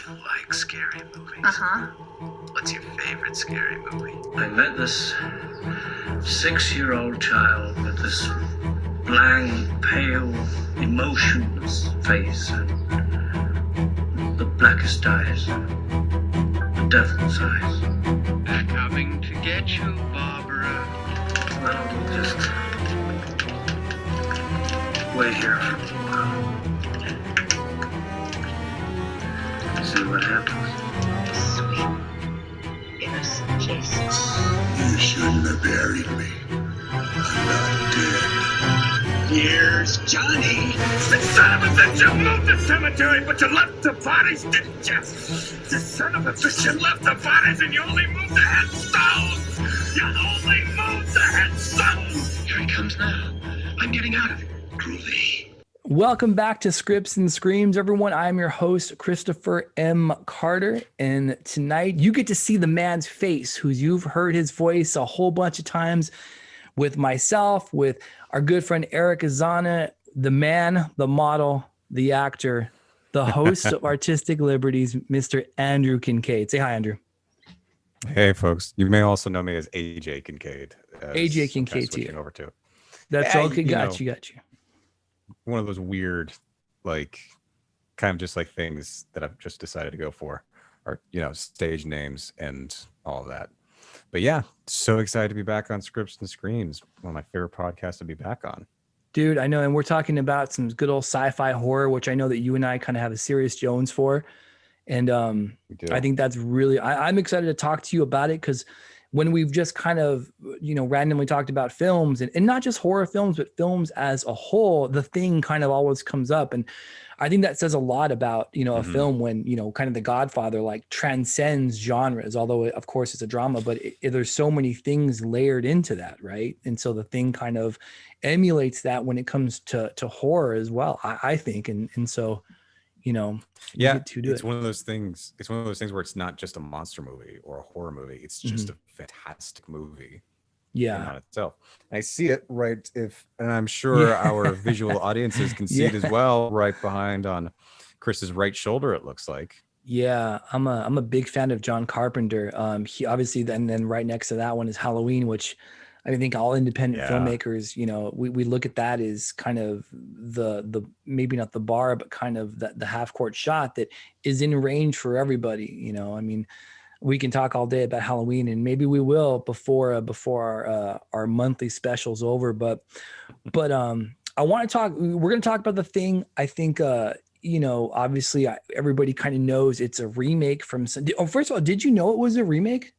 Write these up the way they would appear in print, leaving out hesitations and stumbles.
like scary movies. Uh-huh. What's your favorite scary movie? I met this 6-year-old child with this blank, pale, emotionless face and the blackest eyes, the devil's eyes. They're coming to get you, Barbara. Well, just wait here for a while. See what happens. Sweet, innocent Jason. You shouldn't have buried me. I'm not dead. Here's Johnny. The son of a bitch, you moved the cemetery, but you left the bodies, didn't you? The son of a bitch, you left the bodies and you only moved the headstones. You only moved the headstones. Here he comes now. I'm getting out of here. Groovy. Welcome back to Scripts and Screams, everyone. I'm your host, Christopher M. Carter, and tonight you get to see the man's face, who you've heard his voice a whole bunch of times with myself, with our good friend Eric Azana, the man, the model, the actor, the host of Artistic Liberties, Mr. Andrew Kincaid. Say hi, Andrew. Hey, folks. You may also know me as AJ Kincaid. AJ Kincaid to you. Over to. That's okay. Got you. One of those weird, like, kind of just like things that I've just decided to go for, or, stage names and all of that. But yeah, so excited to be back on Scripts and Screams. One of my favorite podcasts to be back on. Dude, I know. And we're talking about some good old sci-fi horror, which I know that you and I kind of have a serious Jones for. And I think that's really, I'm excited to talk to you about it, because when we've just kind of, randomly talked about films and not just horror films, but films as a whole, The Thing kind of always comes up. And I think that says a lot about, a film when, kind of The Godfather like transcends genres, although of course it's a drama, but there's so many things layered into that. Right. And so The Thing kind of emulates that when it comes to horror as well, I think. And so, it's one of those things. It's one of those things where it's not just a monster movie or a horror movie. It's just a fantastic movie. Yeah. On itself. I see it and I'm sure our visual audiences can see it as well, right behind on Chris's right shoulder, it looks like. Yeah, I'm a big fan of John Carpenter. He obviously, and then right next to that one is Halloween, which I think all independent filmmakers, we look at that as kind of the maybe not the bar, but kind of the half court shot that is in range for everybody. I mean, we can talk all day about Halloween, and maybe we will before our monthly special's over. But I want to talk. We're going to talk about The Thing. I think obviously everybody kind of knows it's a remake from. First of all, did you know it was a remake?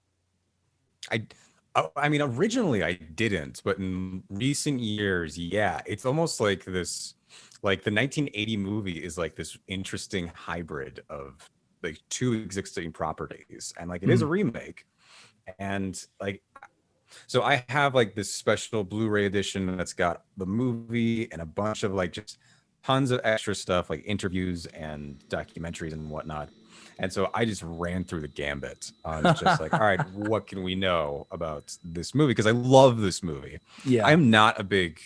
I mean, originally I didn't, but in recent years, yeah, it's almost like this, like the 1980 movie is like this interesting hybrid of like two existing properties, and like it is a remake, and like, so I have like this special Blu-ray edition that's got the movie and a bunch of like just tons of extra stuff, like interviews and documentaries and whatnot. And so I just ran through the gambit on just like, all right, what can we know about this movie? Because I love this movie. Yeah, I'm not a big,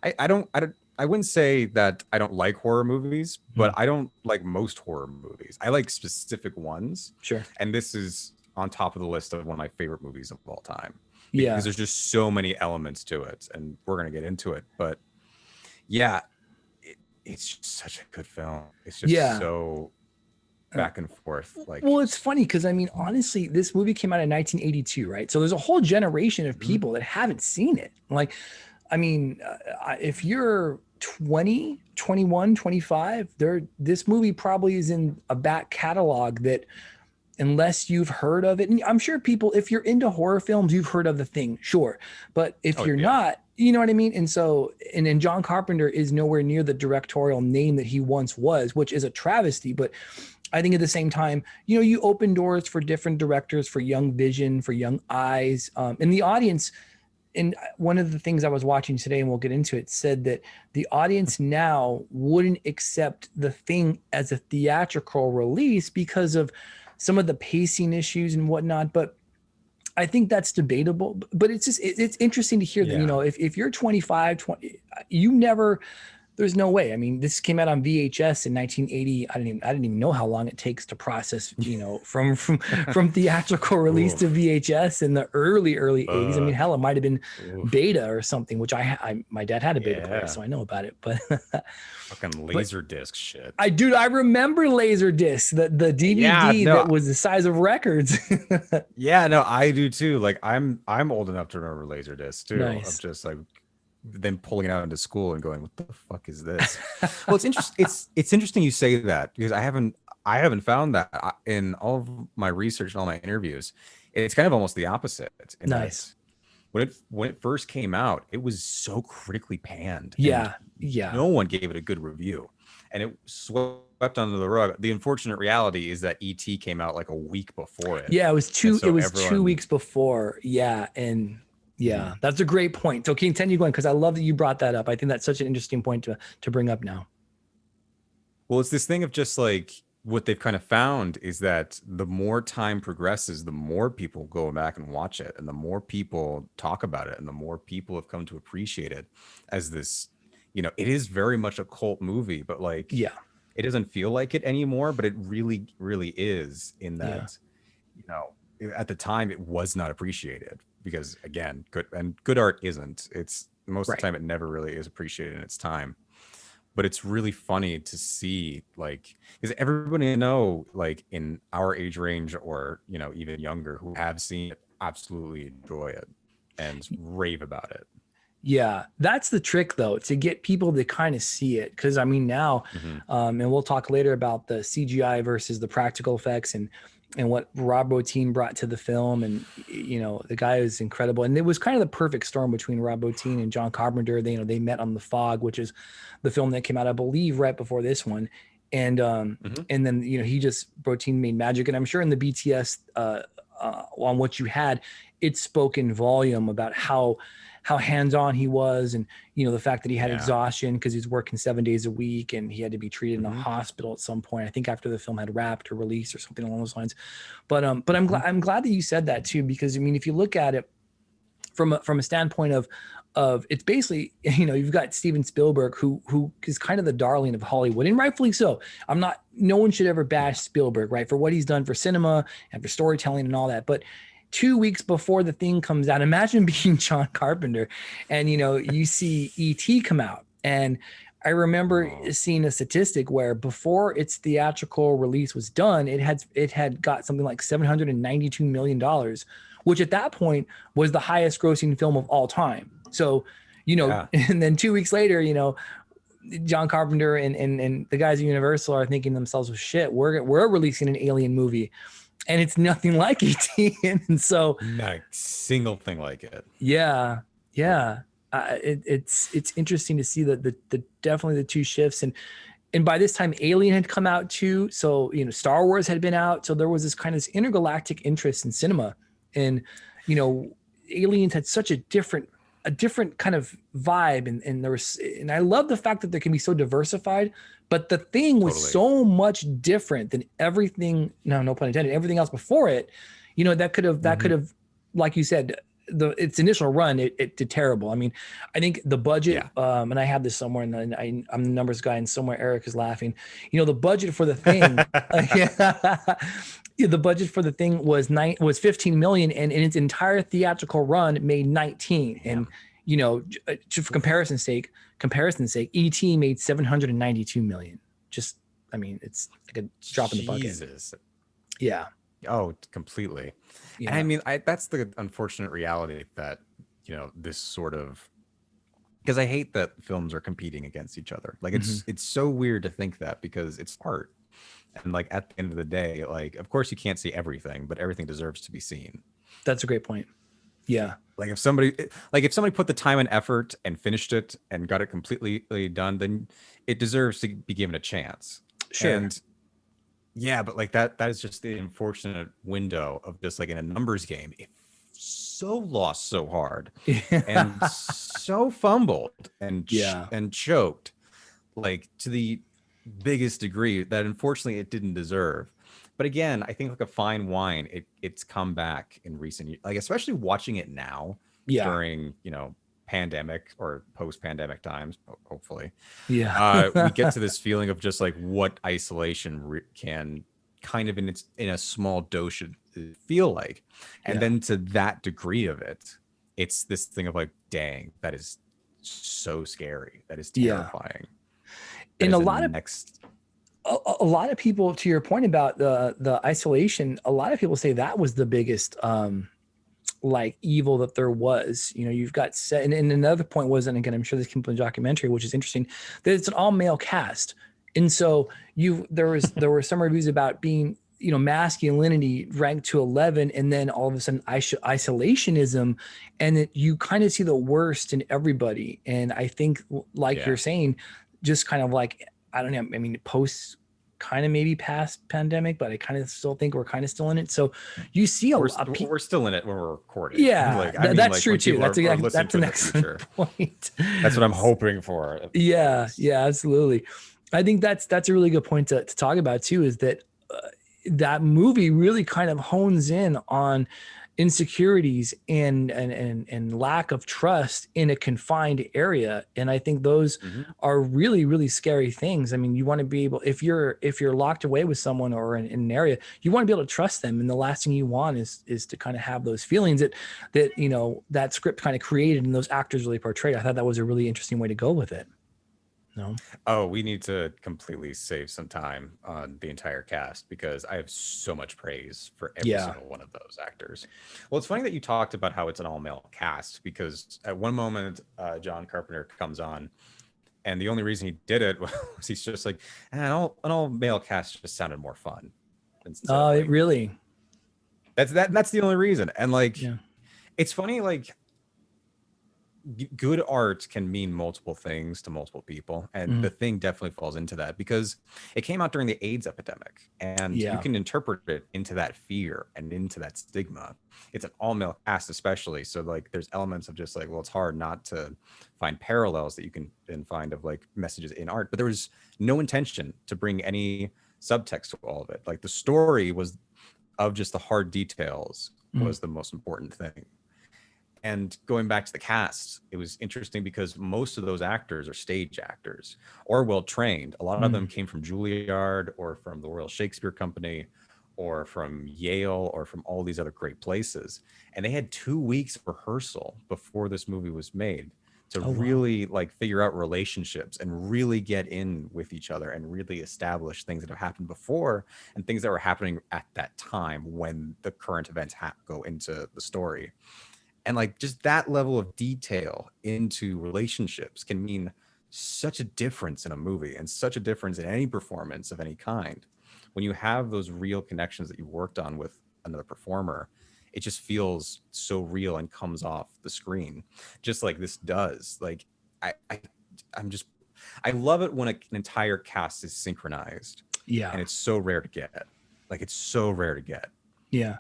I wouldn't say that I don't like horror movies, but I don't like most horror movies. I like specific ones. Sure. And this is on top of the list of one of my favorite movies of all time. Yeah. Because there's just so many elements to it, and we're going to get into it. But yeah, it's just such a good film. It's just so back and forth. Like, well, it's funny because I mean, honestly, this movie came out in 1982, right? So there's a whole generation of people that haven't seen it. Like, I mean, if you're 20, 21, 25, this movie probably is in a back catalog that, unless you've heard of it, and I'm sure people, if you're into horror films, you've heard of The Thing, sure. But if you're not, you know what I mean? And so, and John Carpenter is nowhere near the directorial name that he once was, which is a travesty. But I think at the same time, you open doors for different directors, for young vision, for young eyes, and the audience. And one of the things I was watching today, and we'll get into it, said that the audience now wouldn't accept The Thing as a theatrical release because of some of the pacing issues and whatnot. But I think that's debatable. But it's just, it's interesting to hear that, if you're 25, 20, you never There's no way. I mean, this came out on VHS in 1980. I didn't even know how long it takes to process, from theatrical release to VHS in the early 80s. I mean, hell, it might have been beta or something, which my dad had a beta player, so I know about it. But fucking laser disc shit. I remember laser discs, the DVD that was the size of records. Yeah, no, I do too. Like I'm old enough to remember laser discs too. Nice. Of just like them pulling it out into school and going, "What the fuck is this?" Well, it's interesting. It's interesting you say that, because I haven't found that in all of my research and all my interviews. It's kind of almost the opposite. Nice. When it first came out, it was so critically panned. Yeah. No one gave it a good review, and it swept under the rug. The unfortunate reality is that E.T. came out like a week before it. Yeah, it was 2 weeks before. Yeah, and yeah, that's a great point. So continue going, because I love that you brought that up. I think that's such an interesting point to bring up now. Well, it's this thing of just like what they've kind of found is that the more time progresses, the more people go back and watch it, and the more people talk about it, and the more people have come to appreciate it as this, it is very much a cult movie, but like, yeah, it doesn't feel like it anymore, but it really, really is, in that, at the time it was not appreciated, because again, good art isn't. It's most of the time it never really is appreciated in its time. But it's really funny to see, like, because everybody like in our age range, or even younger, who have seen it, absolutely enjoy it and rave about it. Yeah, that's the trick, though, to get people to kind of see it. Because I mean, now, and we'll talk later about the CGI versus the practical effects and what Rob Bottin brought to the film. And, the guy is incredible. And it was kind of the perfect storm between Rob Bottin and John Carpenter. They met on The Fog, which is the film that came out, I believe, right before this one. And and then, Bottin made magic. And I'm sure in the BTS on what you had, it spoke in volume about how hands-on he was, and the fact that he had exhaustion because he's working 7 days a week, and he had to be treated in a hospital at some point, I think after the film had wrapped or released or something along those lines. But I'm glad that you said that too, because I mean, if you look at it from a standpoint of it's basically, you've got Steven Spielberg, who is kind of the darling of Hollywood, and rightfully so. No one should ever bash Spielberg, right, for what he's done for cinema and for storytelling and all that, but 2 weeks before the thing comes out, imagine being John Carpenter and, you see E.T. come out. And I remember seeing a statistic where before its theatrical release was done, it had got something like $792 million, which at that point was the highest grossing film of all time. So, and then 2 weeks later, John Carpenter and the guys at Universal are thinking to themselves, well, shit, we're releasing an Alien movie. And it's nothing like E.T. And so, not a single thing like it. Yeah. It's interesting to see that the definitely the two shifts, and by this time Alien had come out too. So Star Wars had been out. So there was this kind of intergalactic interest in cinema, and Aliens had such a different kind of vibe, and there was, and I love the fact that there can be so diversified. But the thing was so much different than everything. No pun intended. Everything else before it, that could have, like you said, its initial run, it did terrible. I mean, I think the budget, and I have this somewhere, and I'm the numbers guy, and somewhere Eric is laughing. The budget for the thing, the budget for the thing was 15 million, and in its entire theatrical run made 19. And for comparison's sake, E.T. made 792 million. Just, I mean, it's like a drop in the bucket. Yeah. Oh, completely. Yeah. And I mean, that's the unfortunate reality that, this sort of, because I hate that films are competing against each other. Like it's so weird to think that, because it's art. And like at the end of the day, like, of course you can't see everything, but everything deserves to be seen. That's a great point. Yeah. Like if somebody put the time and effort and finished it and got it completely done, then it deserves to be given a chance. Sure. And yeah, but like that is just the unfortunate window of just like in a numbers game. It so lost so hard and so fumbled and choked, like to the biggest degree that unfortunately it didn't deserve. But again, I think like a fine wine, it's come back in recent years, like especially watching it now during, pandemic or post-pandemic times, hopefully, Yeah. we get to this feeling of just like what isolation can kind of in a small dose should feel like. And Yeah. then to that degree of it, it's this thing of like, dang, that is so scary. That is Yeah. terrifying. That And is a lot of next. a lot of people, to your point about the isolation, a lot of people say that was the biggest like evil that there was. You know, you've got set, and another point was, and again, I'm sure this came from the documentary, which is interesting, that it's an all male cast. And so there were some reviews about being, you know, masculinity ranked to 11, and then all of a sudden isolationism, and that you kind of see the worst in everybody. And I think, like you're saying, just kind of like, I don't know, I mean, post kind of maybe past pandemic, but I kind of still think we're kind of still in it. So you see we're still in it when we're recording. Yeah, like, that's like, true too. That's an the excellent point. That's what I'm hoping for. Yeah, absolutely. I think that's a really good point to talk about too, is that that movie really kind of hones in on insecurities and lack of trust in a confined area. And I think those are really, really scary things. I mean, you want to be able, if you're locked away with someone or in an area, you want to be able to trust them. And the last thing you want is to kind of have those feelings that, you know, that script kind of created and those actors really portrayed. I thought that was a really interesting way to go with it. No. Oh, we need to completely save some time on the entire cast because I have so much praise for every single one of those actors. Well, it's funny that you talked about how it's an all-male cast because at one moment, John Carpenter comes on, and the only reason he did it was he's just like, an all-male cast just sounded more fun. Oh, it really? That's the only reason. And like, it's funny, like, good art can mean multiple things to multiple people, and the thing definitely falls into that because it came out during the AIDS epidemic, and you can interpret it into that fear and into that stigma. It's an all-male cast especially, so like there's elements of just like, well, it's hard not to find parallels that you can then find of like messages in art, but there was no intention to bring any subtext to all of it. Like the story was of just the hard details was the most important thing. And going back to the cast, it was interesting because most of those actors are stage actors or well-trained. A lot of them came from Juilliard or from the Royal Shakespeare Company or from Yale or from all these other great places. And they had 2 weeks of rehearsal before this movie was made to really like figure out relationships and really get in with each other and really establish things that have happened before and things that were happening at that time when the current events go into the story. And like just that level of detail into relationships can mean such a difference in a movie and such a difference in any performance of any kind. When you have those real connections that you've worked on with another performer, it just feels so real and comes off the screen just like this does. Like I love it when an entire cast is synchronized. Yeah. And it's so rare to get. Like it's so rare to get. Yeah.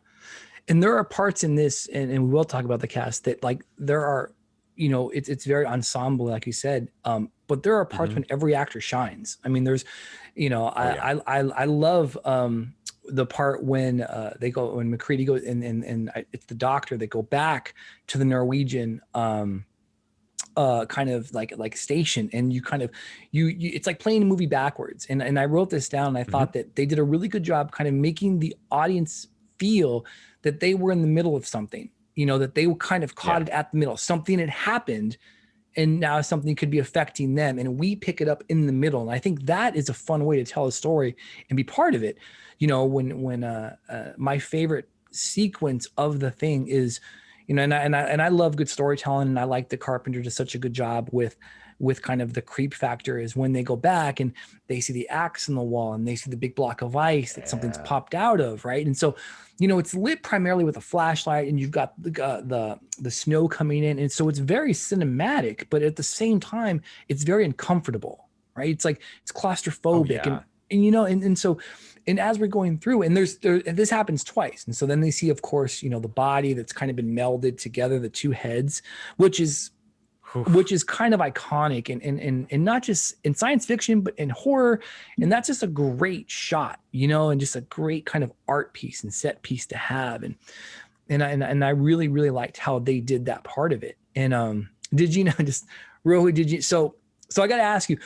And there are parts in this, and we will talk about the cast, that like there are, you know, it's very ensemble, like you said. But there are parts when every actor shines. I mean, there's, you know, I love the part when when McCready goes and it's the doctor that go back to the Norwegian kind of like station, and you kind of you it's like playing a movie backwards. And I wrote this down, and I thought that they did a really good job kind of making the audience feel that they were in the middle of something, you know, that they were kind of caught it at the middle. Something had happened and now something could be affecting them, and we pick it up in the middle. And I think that is a fun way to tell a story and be part of it. You know, when my favorite sequence of the thing is, you know, and I love good storytelling, and I like that Carpenter does such a good job with kind of the creep factor, is when they go back and they see the axe in the wall and they see the big block of ice that something's popped out of, right? And so, you know, it's lit primarily with a flashlight, and you've got the snow coming in, and so it's very cinematic, but at the same time, it's very uncomfortable, right? It's like it's claustrophobic, and you know, and so. And as we're going through, and this happens twice. And so then they see, of course, you know, the body that's kind of been melded together, the two heads, which is kind of iconic and not just in science fiction, but in horror. And that's just a great shot, you know, and just a great kind of art piece and set piece to have. And I really, really liked how they did that part of it. And Did you know, just really, did you, so I got to ask you,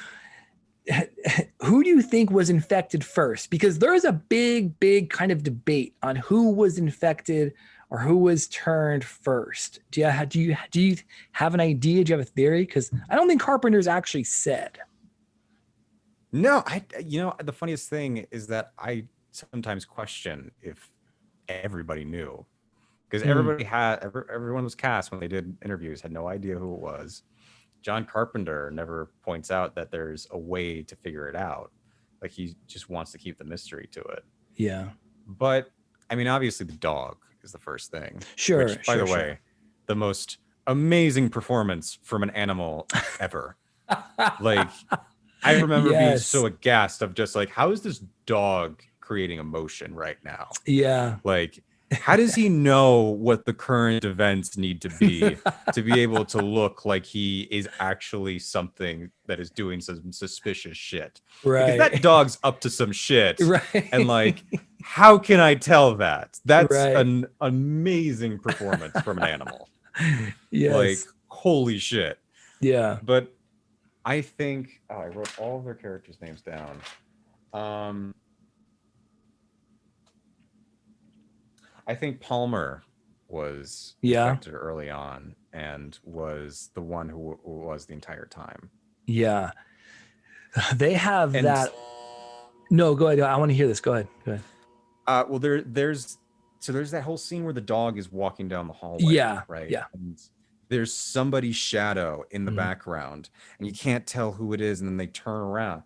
who do you think was infected first? Because there's a big kind of debate on who was infected or who was turned first. Do you have an idea? Do you have a theory? Because I don't think Carpenter's actually said. No, the funniest thing is that I sometimes question if everybody knew, because everyone was cast when they did interviews, had no idea who it was. John Carpenter never points out that there's a way to figure it out. Like, he just wants to keep the mystery to it. Yeah. But I mean, obviously the dog is the first thing. Sure. Which, by the way, the most amazing performance from an animal ever. Like, I remember being so aghast of just like, how is this dog creating emotion right now? Yeah. Like, how does he know what the current events need to be able to look like he is actually something that is doing some suspicious shit? Right. Because that dog's up to some shit. Right. And like, how can I tell that? That's Right. an amazing performance from an animal. Yes. Like, holy shit. Yeah. But I think I wrote all of their characters' names down. I think Palmer was infected early on and was the one who was the entire time. Yeah. They have that. No, go ahead. I want to hear this. Go ahead. Well, there's that whole scene where the dog is walking down the hallway. Yeah. Right. Yeah. And there's somebody's shadow in the background, and you can't tell who it is, and then they turn around.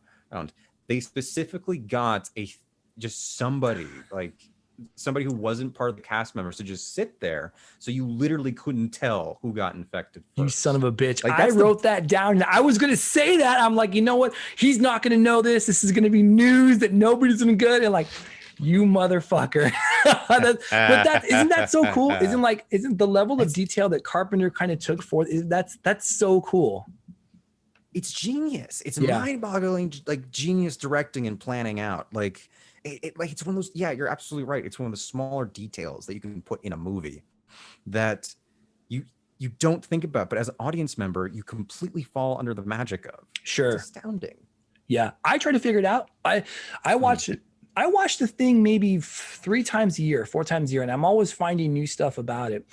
They specifically got just somebody who wasn't part of the cast members to just sit there, so you literally couldn't tell who got infected first. You son of a bitch. Like, I wrote that down. I was going to say that. I'm like, you know what? He's not going to know this. This is going to be news that nobody's going to get. And like, you motherfucker. But isn't that so cool? Isn't the level of detail that Carpenter kind of took forth? That's so cool. It's genius. It's mind-boggling, like, genius directing and planning out. Like, it's one of those. Yeah, you're absolutely right. It's one of the smaller details that you can put in a movie that you don't think about, but as an audience member, you completely fall under the magic of. Sure, it's astounding. Yeah, I try to figure it out. I watch it. I watch the thing maybe 4 times a year, and I'm always finding new stuff about it.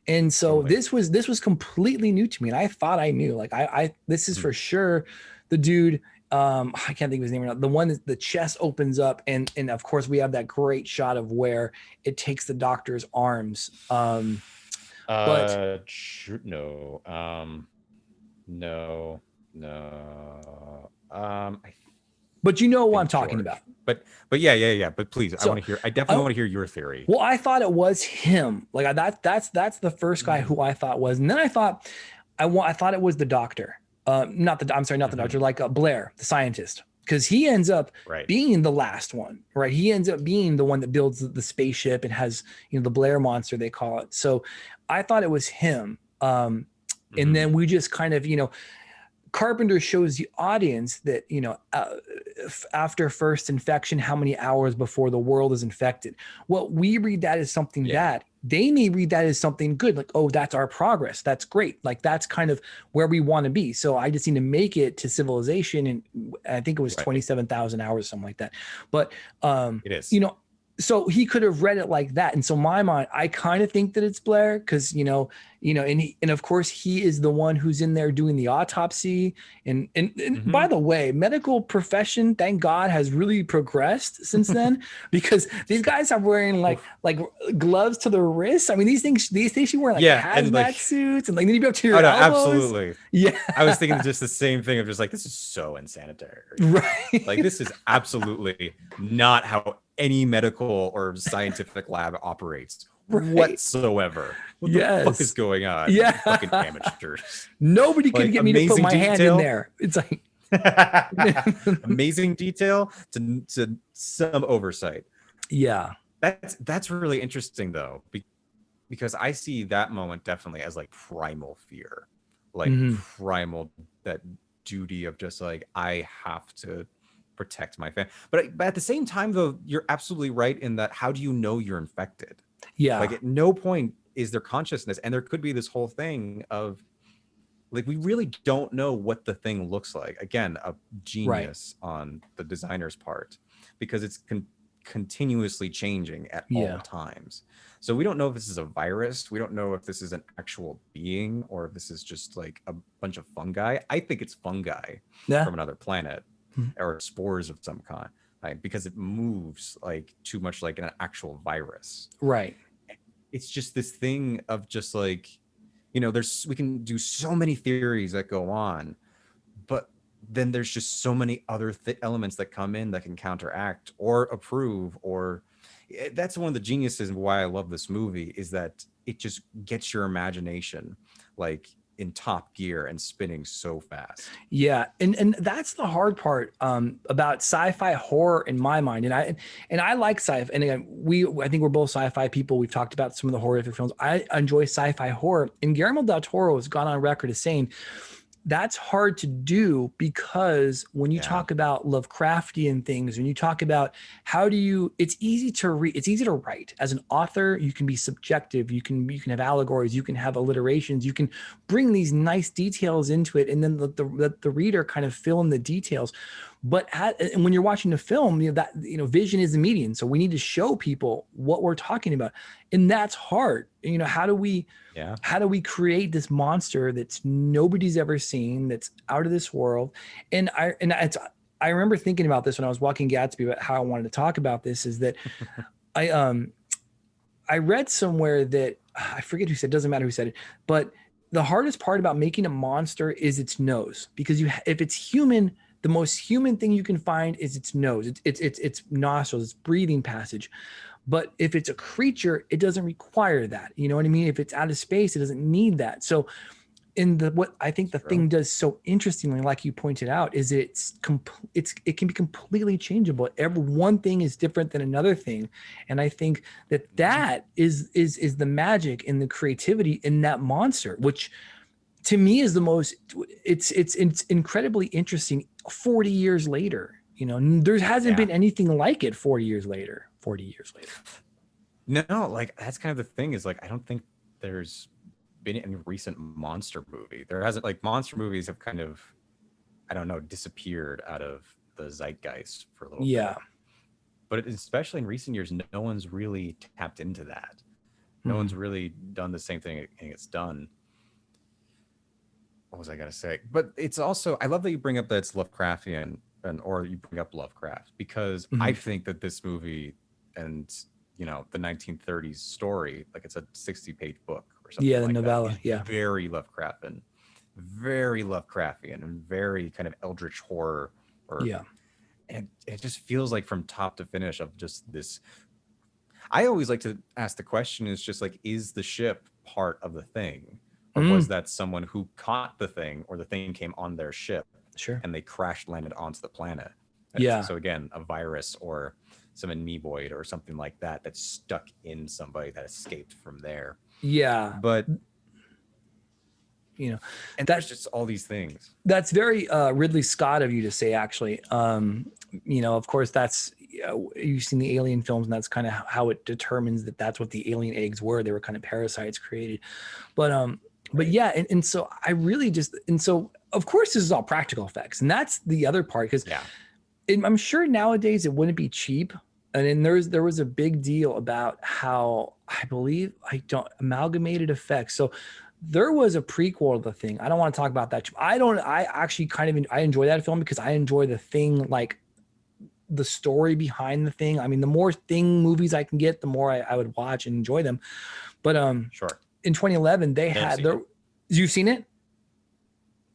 And so this was completely new to me, and I thought I knew. Like, this is for sure the dude. I can't think of his name right now. The one that the chest opens up, and of course we have that great shot of where it takes the doctor's arms. But you know what I'm talking about. But yeah. But please, I definitely want to hear your theory. Well, I thought it was him. Like, that's the first guy who I thought was, and then I thought it was the doctor. Not the doctor, like Blair, the scientist, because he ends up being the last one, right? He ends up being the one that builds the spaceship and has, the Blair monster, they call it. So I thought it was him. And then we just kind of, Carpenter shows the audience that, after first infection, how many hours before the world is infected. Well, we read that as something bad. They may read that as something good. Like, oh, that's our progress. That's great. Like, that's kind of where we want to be. So I just need to make it to civilization. And I think it was 27,000 hours, something like that. But, it is, so he could have read it like that. And so in my mind, I kind of think that it's Blair because, and of course he is the one who's in there doing the autopsy. And by the way, medical profession, thank God, has really progressed since then because these guys are wearing like gloves to the wrists. I mean, these things you wear hazmat suits and they need to be up to your elbows. Absolutely. Yeah. I was thinking just the same thing of just like, this is so unsanitary. Right. Like, this is absolutely not how any medical or scientific lab operates whatsoever. What the fuck is going on? Yeah. Fucking amateurs. Nobody could get me to put my hand in there. It's like amazing detail to some oversight. Yeah. That's really interesting though, because I see that moment definitely as like primal fear, like primal, that duty of just like, I have to protect my family. But at the same time though, you're absolutely right in that, how do you know you're infected? Yeah. Like, at no point is there consciousness, and there could be this whole thing of like we really don't know what the thing looks like. Again, a Right. genius on the designer's part, because it's continuously changing at all Yeah. times. So we don't know if this is a virus. We don't know if this is an actual being or if this is just like a bunch of fungi. I think it's fungi Yeah. from another planet Mhm. or spores of some kind, right? Because it moves like too much like an actual virus. Right. It's just this thing of just like, you know, we can do so many theories that go on, but then there's just so many other elements that come in that can counteract or approve. Or that's one of the geniuses of why I love this movie, is that it just gets your imagination like in top gear and spinning so fast. Yeah, and that's the hard part about sci-fi horror in my mind. And I like sci-fi. And again, I think we're both sci-fi people. We've talked about some of the horrific films. I enjoy sci-fi horror. And Guillermo del Toro has gone on record as saying that's hard to do, because when you talk about Lovecraftian things, when you talk about it's easy to read, it's easy to write. As an author, you can be subjective, you can have allegories, you can have alliterations, you can bring these nice details into it, and then let the reader kind of fill in the details. But and when you're watching the film, vision is the medium. So we need to show people what we're talking about, and that's hard. How do we create this monster that's nobody's ever seen, that's out of this world? And I remember thinking about this when I was walking Gatsby about how I wanted to talk about this. Is that I read somewhere that I forget who said, doesn't matter who said it, but the hardest part about making a monster is its nose, because if it's human, the most human thing you can find is its nose, its nostrils, its breathing passage. But if it's a creature, it doesn't require that. You know what I mean? If it's out of space, it doesn't need that. So what I think the thing does so interestingly, like you pointed out, is it can be completely changeable. One thing is different than another thing. And I think that is the magic and the creativity in that monster, which to me is the most, it's incredibly interesting 40 years later. There hasn't been anything like it 40 years later. No, like that's kind of the thing, is like I don't think there's been any recent monster movie. There hasn't. Like monster movies have kind of, I don't know, disappeared out of the zeitgeist for a little bit. But especially in recent years, no one's really tapped into that. No one's really done the same thing it's done. What was I gonna say? But it's also, I love that you bring up that it's Lovecraftian, or you bring up Lovecraft, because I think that this movie and the 1930s story, like it's a 60-page book or something. Yeah, the novella. Very Lovecraftian, and very kind of eldritch horror. And it just feels like from top to finish of just this. I always like to ask the question, is just like, is the ship part of the thing? Or was that someone who caught the thing, or the thing came on their ship? Sure. And they crash landed onto the planet. So again, a virus or some amoeboid or something like that that's stuck in somebody that escaped from there. Yeah. But and there's just all these things. That's very Ridley Scott of you to say, actually. Of course, that's you've seen the Alien films, and that's kind of how it determines that that's what the alien eggs were. They were kind of parasites created. But yeah, and so I really so of course this is all practical effects, and that's the other part, because I'm sure nowadays it wouldn't be cheap. And then there was a big deal about how, I believe, amalgamated effects. So there was a prequel to the thing. I don't want to talk about that. I actually I enjoy that film, because I enjoy the thing, like the story behind the thing. I mean, the more Thing movies I can get, the more I would watch and enjoy them. But sure. In 2011, they had their. You've seen it?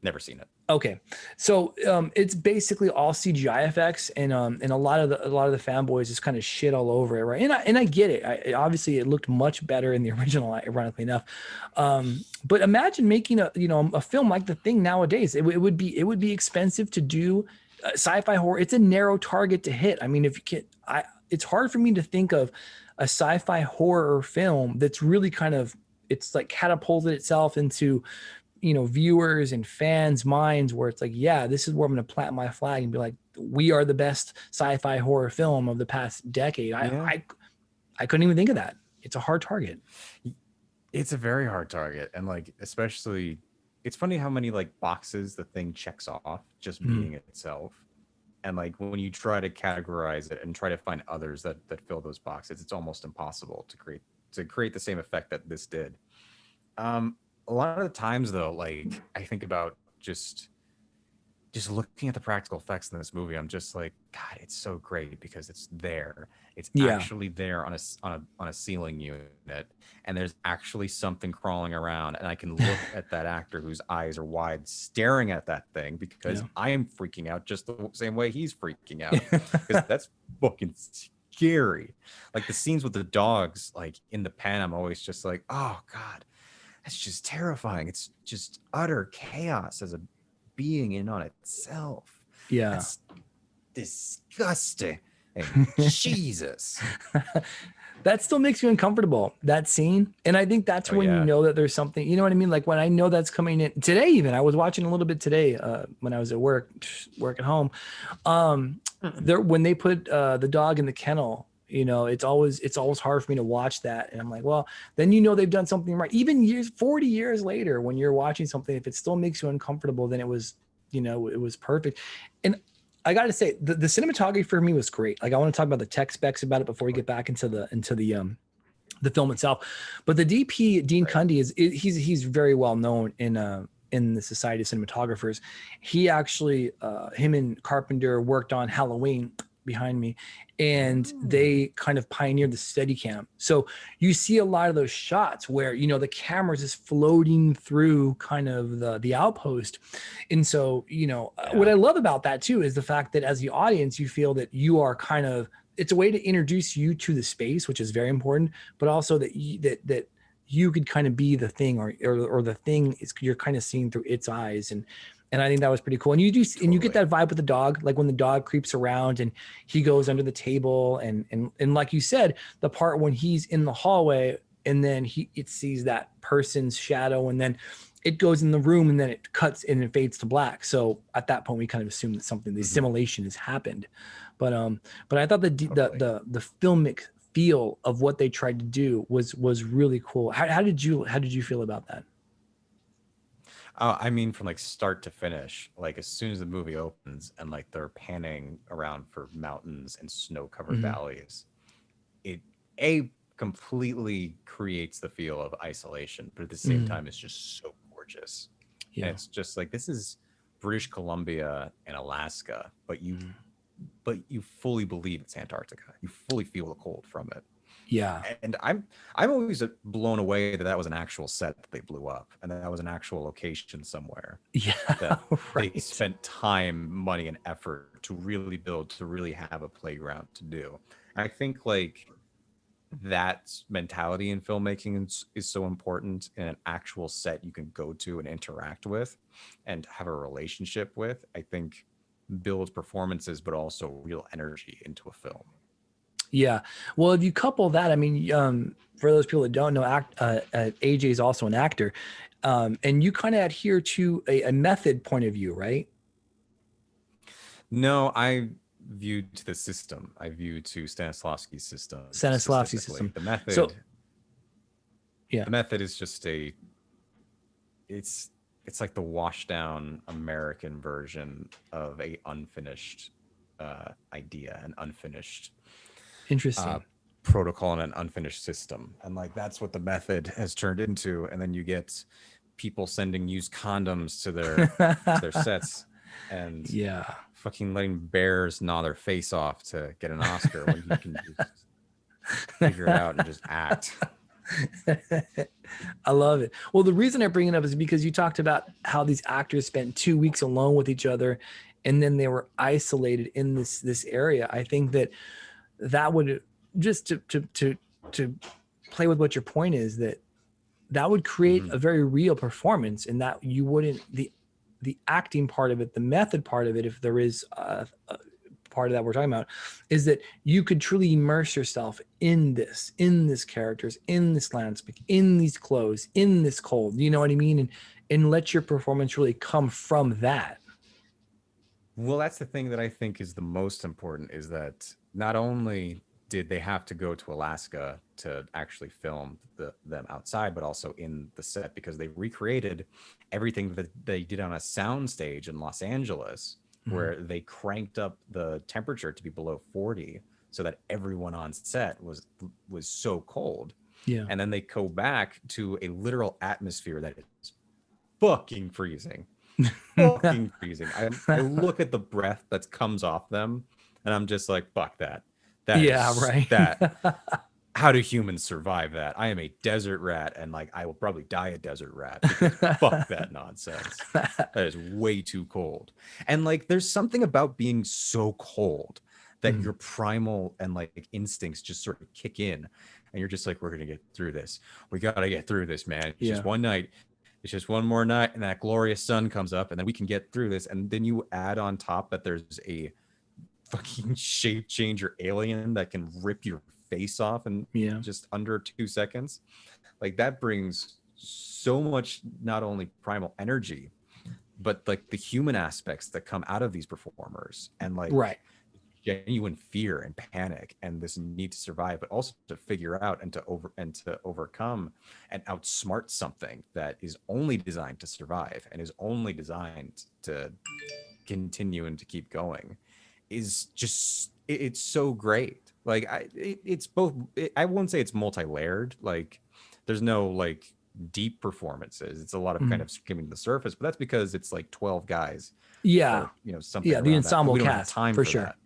Never seen it. Okay, so it's basically all CGI effects, and a lot of the fanboys just kind of shit all over it, right? And I get it. Obviously, it looked much better in the original, ironically enough. But imagine making a film like The Thing nowadays. It would be expensive to do sci-fi horror. It's a narrow target to hit. I mean, it's hard for me to think of a sci-fi horror film that's really kind of, it's like catapulted itself into viewers and fans' minds, where it's like, yeah, this is where I'm going to plant my flag and be like, we are the best sci-fi horror film of the past decade. I couldn't even think of that. It's a hard target. It's a very hard target. And like, especially it's funny how many like boxes the thing checks off just being itself. And like when you try to categorize it and try to find others that fill those boxes, it's almost impossible to create the same effect that this did. A lot of the times though, like I think about just looking at the practical effects in this movie, I'm just like, God, it's so great because it's there. It's actually there on a ceiling unit, and there's actually something crawling around, and I can look at that actor whose eyes are wide, staring at that thing because I am freaking out just the same way he's freaking out because that's fucking scary. Like the scenes with the dogs, like in the pen, I'm always just like, oh God, that's just terrifying. It's just utter chaos as a being in on itself. That's disgusting. And Jesus. That still makes you uncomfortable, that scene. And I think that's when you know that there's something, you know what I mean? Like when I know that's coming in today, even I was watching a little bit today when I was at work at home. When they put the dog in the kennel, you know, it's always hard for me to watch that. And I'm like, well, then you know they've done something right. Even 40 years later, when you're watching something, if it still makes you uncomfortable, then it was, you know, it was perfect. And I got to say, the cinematography for me was great. Like I want to talk about the tech specs about it before we get back into the film itself. But the DP, Dean Cundy, he's very well known in the Society of Cinematographers. He actually, him and Carpenter worked on Halloween behind me, and they kind of pioneered the Steadicam. So you see a lot of those shots where, you know, the camera's just floating through kind of the outpost. And so, you know, what I love about that too is the fact that as the audience, you feel that you are kind of, it's a way to introduce you to the space, which is very important, but also that you could kind of be the thing or the thing is you're kind of seeing through its eyes. And I think that was pretty cool. And you do, and you get that vibe with the dog, like when the dog creeps around and he goes under the table, and like you said, the part when he's in the hallway and then it sees that person's shadow, and then it goes in the room, and then it cuts and it fades to black. So at that point, we kind of assume that something, the assimilation has happened. But I thought the filmic feel of what they tried to do was really cool. How did you feel about that? I mean, from like start to finish, like as soon as the movie opens and like they're panning around for mountains and snow-covered valleys, it completely creates the feel of isolation, but at the same time, it's just so gorgeous. Yeah, and it's just like, this is British Columbia and Alaska, but you fully believe it's Antarctica. You fully feel the cold from it. Yeah. And I'm always blown away that was an actual set that they blew up, and that was an actual location somewhere. Yeah. That they spent time, money, and effort to really build, to really have a playground to do. And I think like that mentality in filmmaking is so important, in an actual set you can go to and interact with and have a relationship with. I think builds performances, but also real energy into a film. Yeah. Well, if you couple that, I mean, for those people that don't know, AJ is also an actor, and you kind of adhere to a method point of view, right? No, I viewed to the system. I view to Stanislavski's system. Stanislavski's system. The method. So, yeah. The method is just it's like the washed down American version of a unfinished idea, an unfinished protocol, and an unfinished system. And like that's what the method has turned into. And then you get people sending used condoms to their sets, and fucking letting bears gnaw their face off to get an Oscar when you can just figure it out and just act. I love it. Well, the reason I bring it up is because you talked about how these actors spent 2 weeks alone with each other, and then they were isolated in this area. I think that would, just to play with what your point is, that would create a very real performance, and that you wouldn't, the acting part of it, the method part of it, if there is a part of that we're talking about, is that you could truly immerse yourself in this characters, in this landscape, in these clothes, in this cold, you know what I mean? And let your performance really come from that. Well, that's the thing that I think is the most important, is that not only did they have to go to Alaska to actually film them outside, but also in the set, because they recreated everything that they did on a sound stage in Los Angeles, where they cranked up the temperature to be below 40 so that everyone on set was so cold. Yeah. And then they go back to a literal atmosphere that is fucking freezing. Fucking freezing. I look at the breath that comes off them and I'm just like, fuck that. Yeah, is, right. That. How do humans survive that? I am a desert rat, and like I will probably die a desert rat. Because fuck that nonsense. That is way too cold. And like, there's something about being so cold that your primal and like instincts just sort of kick in, and you're just like, we're gonna get through this. We gotta get through this, man. It's just one night. It's just one more night, and that glorious sun comes up, and then we can get through this. And then you add on top that there's a fucking shape changer alien that can rip your face off in just under 2 seconds. Like, that brings so much, not only primal energy, but like the human aspects that come out of these performers, and like genuine fear and panic and this need to survive, but also to figure out and to overcome and outsmart something that is only designed to survive and is only designed to continue and to keep going, is just, it's so great. Like, it's both, I won't say it's multi-layered, like there's no like deep performances. It's a lot of kind of skimming the surface, but that's because it's like 12 guys. Or, something. Yeah, the ensemble cast time for sure. That.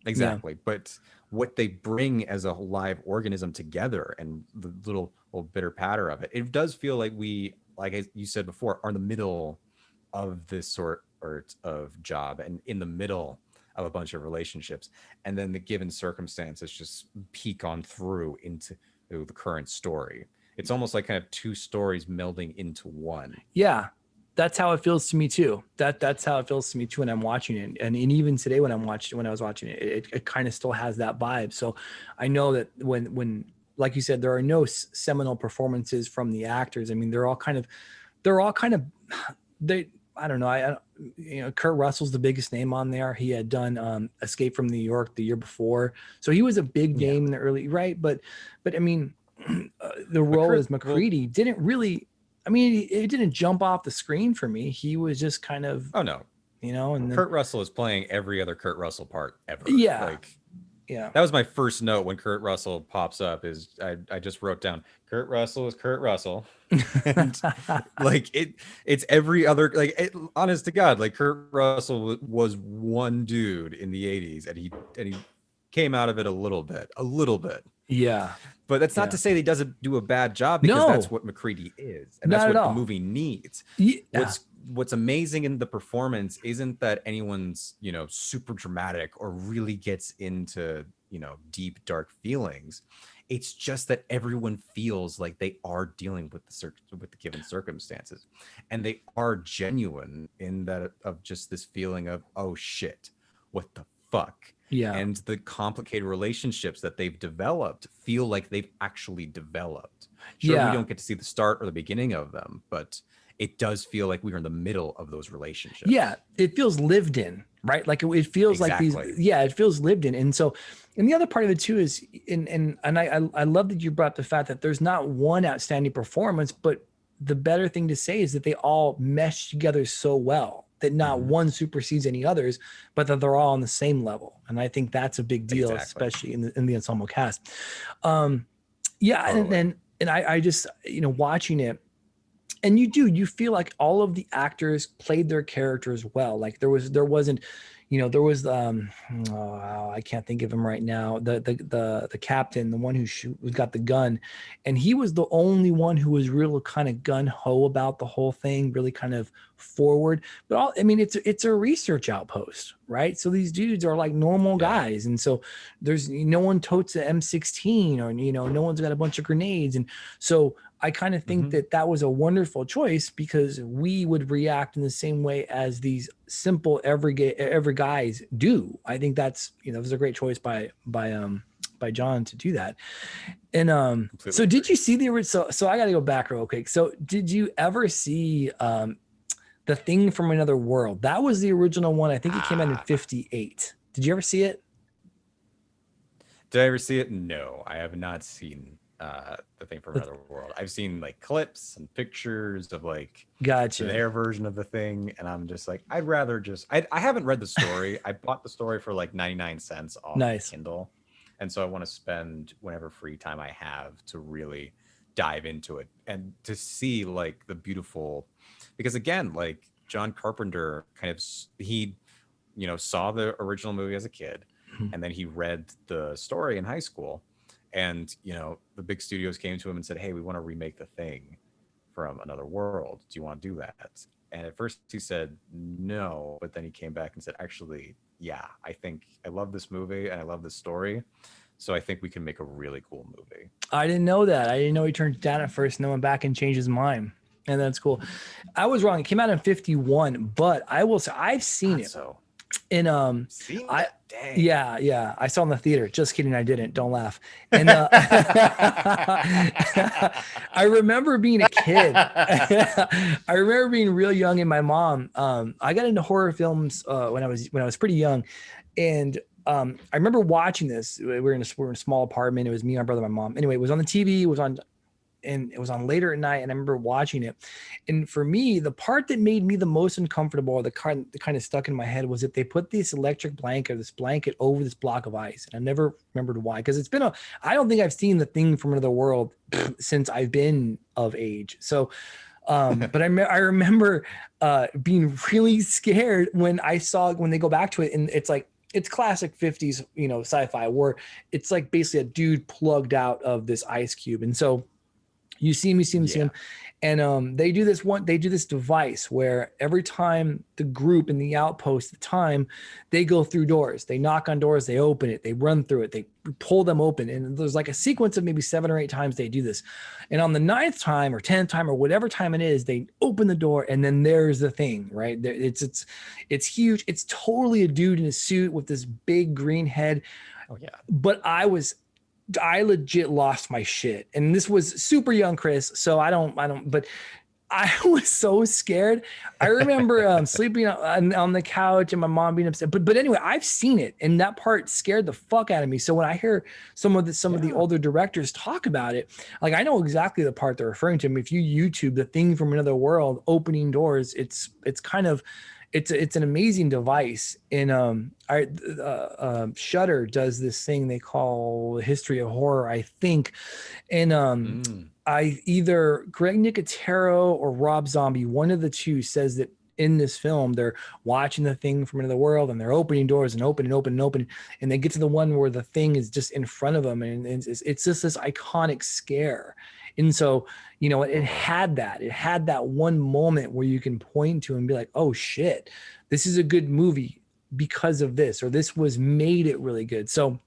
Exactly. Yeah. But what they bring as a live organism together and the little bitter patter of it, it does feel like we, like you said before, are in the middle of this sort of job and in the middle of a bunch of relationships. And then the given circumstances just peek on through into the current story. It's almost like kind of two stories melding into one. Yeah. That's how it feels to me too. That's how it feels to me too when I'm watching it. And even today when I was watching it, it kind of still has that vibe. So I know that when like you said, there are no seminal performances from the actors. I mean, they're all kind of I don't know. Kurt Russell's the biggest name on there. He had done Escape from New York the year before. So he was a big name in the early, right? But I mean, the role as McCready didn't really, I mean, it didn't jump off the screen for me. He was just kind of, oh no, and then, Kurt Russell is playing every other Kurt Russell part ever. Yeah. Like, that was my first note when Kurt Russell pops up, is I just wrote down Kurt Russell is Kurt Russell. And like it's every other, like, honest to God, like Kurt Russell was one dude in the 80s and he came out of it a little bit. Yeah. But that's not to say that he doesn't do a bad job, because that's what McCready is. And that's what the movie needs. Yeah. What's amazing in the performance isn't that anyone's, super dramatic or really gets into, deep, dark feelings. It's just that everyone feels like they are dealing with the given circumstances, and they are genuine in that of just this feeling of, oh shit, what the fuck? Yeah. And the complicated relationships that they've developed feel like they've actually developed. Sure, we don't get to see the start or the beginning of them, but it does feel like we are in the middle of those relationships. Yeah, it feels lived in, right? Like it feels like these. Yeah, it feels lived in. And so, and the other part of it too is, and I love that you brought up the fact that there's not one outstanding performance, but the better thing to say is that they all mesh together so well that not one supersedes any others, but that they're all on the same level. And I think that's a big deal, especially in the ensemble cast. Totally. And I just, watching it, and you feel like all of the actors played their characters well. Like there wasn't, I can't think of him right now. The captain, the one who got the gun, and he was the only one who was real kind of gun ho about the whole thing, really kind of forward. But it's a research outpost, right? So these dudes are like normal guys, and so there's no one totes an M16, or no one's got a bunch of grenades, and so I kind of think that was a wonderful choice, because we would react in the same way as these simple every guys do. I think that's, it was a great choice by John to do that. And so did you see the original? So I got to go back real quick. So did you ever see The Thing from Another World? That was the original one. I think it came out in 1958. Did you ever see it? Did I ever see it? No, I have not seen the thing from another world. I've seen like clips and pictures of like Gotcha. their version of the thing, and I'm just like, I'd rather just. I haven't read the story. I bought the story for like 99 cents off Nice. Kindle, and so I want to spend whatever free time I have to really dive into it and to see like the beautiful, because again, like John Carpenter kind of he, saw the original movie as a kid, Mhm. and then he read the story in high school, and the big studios came to him and said, hey, we want to remake the thing from another world, do you want to do that? And at first he said no, but then he came back and said, actually, yeah, I think I love this movie and I love this story, so I think we can make a really cool movie. I didn't know that. I didn't know he turned it down at first and then went back and changed his mind. And that's cool. I was wrong. It came out in 51, but I will say I've seen it. So And seen I it? Dang. yeah, I saw it in the theater. Just kidding, I didn't. Don't laugh. And I remember being a kid. I remember being real young, and my mom. I got into horror films when I was pretty young, and I remember watching this. We were in a small apartment. It was me, my brother, my mom. Anyway, it was on the TV. It was on later at night, and I remember watching it. And for me, the part that made me the most uncomfortable, or the kind of stuck in my head, was that they put this electric blanket, this blanket over this block of ice. And I never remembered why, because I don't think I've seen The Thing from Another World since I've been of age. So, but I remember being really scared when they go back to it, and it's classic 50s, sci-fi, where it's like basically a dude plugged out of this ice cube. And so you see him. And they do this device where every time the group in the outpost at the time, they go through doors, they knock on doors, they open it, they run through it, they pull them open. And there's like a sequence of maybe 7 or 8 times they do this. And on the 9th time or 10th time or whatever time it is, they open the door, and then there's the thing, right? It's huge. It's totally a dude in a suit with this big green head. Oh yeah. But I legit lost my shit. And this was super young, Chris. So but I was so scared. I remember sleeping on the couch and my mom being upset. But anyway, I've seen it, and that part scared the fuck out of me. So when I hear some of the older directors talk about it, like I know exactly the part they're referring to. I mean, if you YouTube The Thing from Another World opening doors, it's kind of it's an amazing device. And Shudder does this thing they call History of Horror, I think. And I either Greg Nicotero or Rob Zombie, one of the two, says that in this film they're watching The Thing from Another World, and they're opening doors and open, and they get to the one where the thing is just in front of them, and it's just this iconic scare. And so, it had that one moment where you can point to and be like, oh shit, this is a good movie because of this, or this was made it really good. So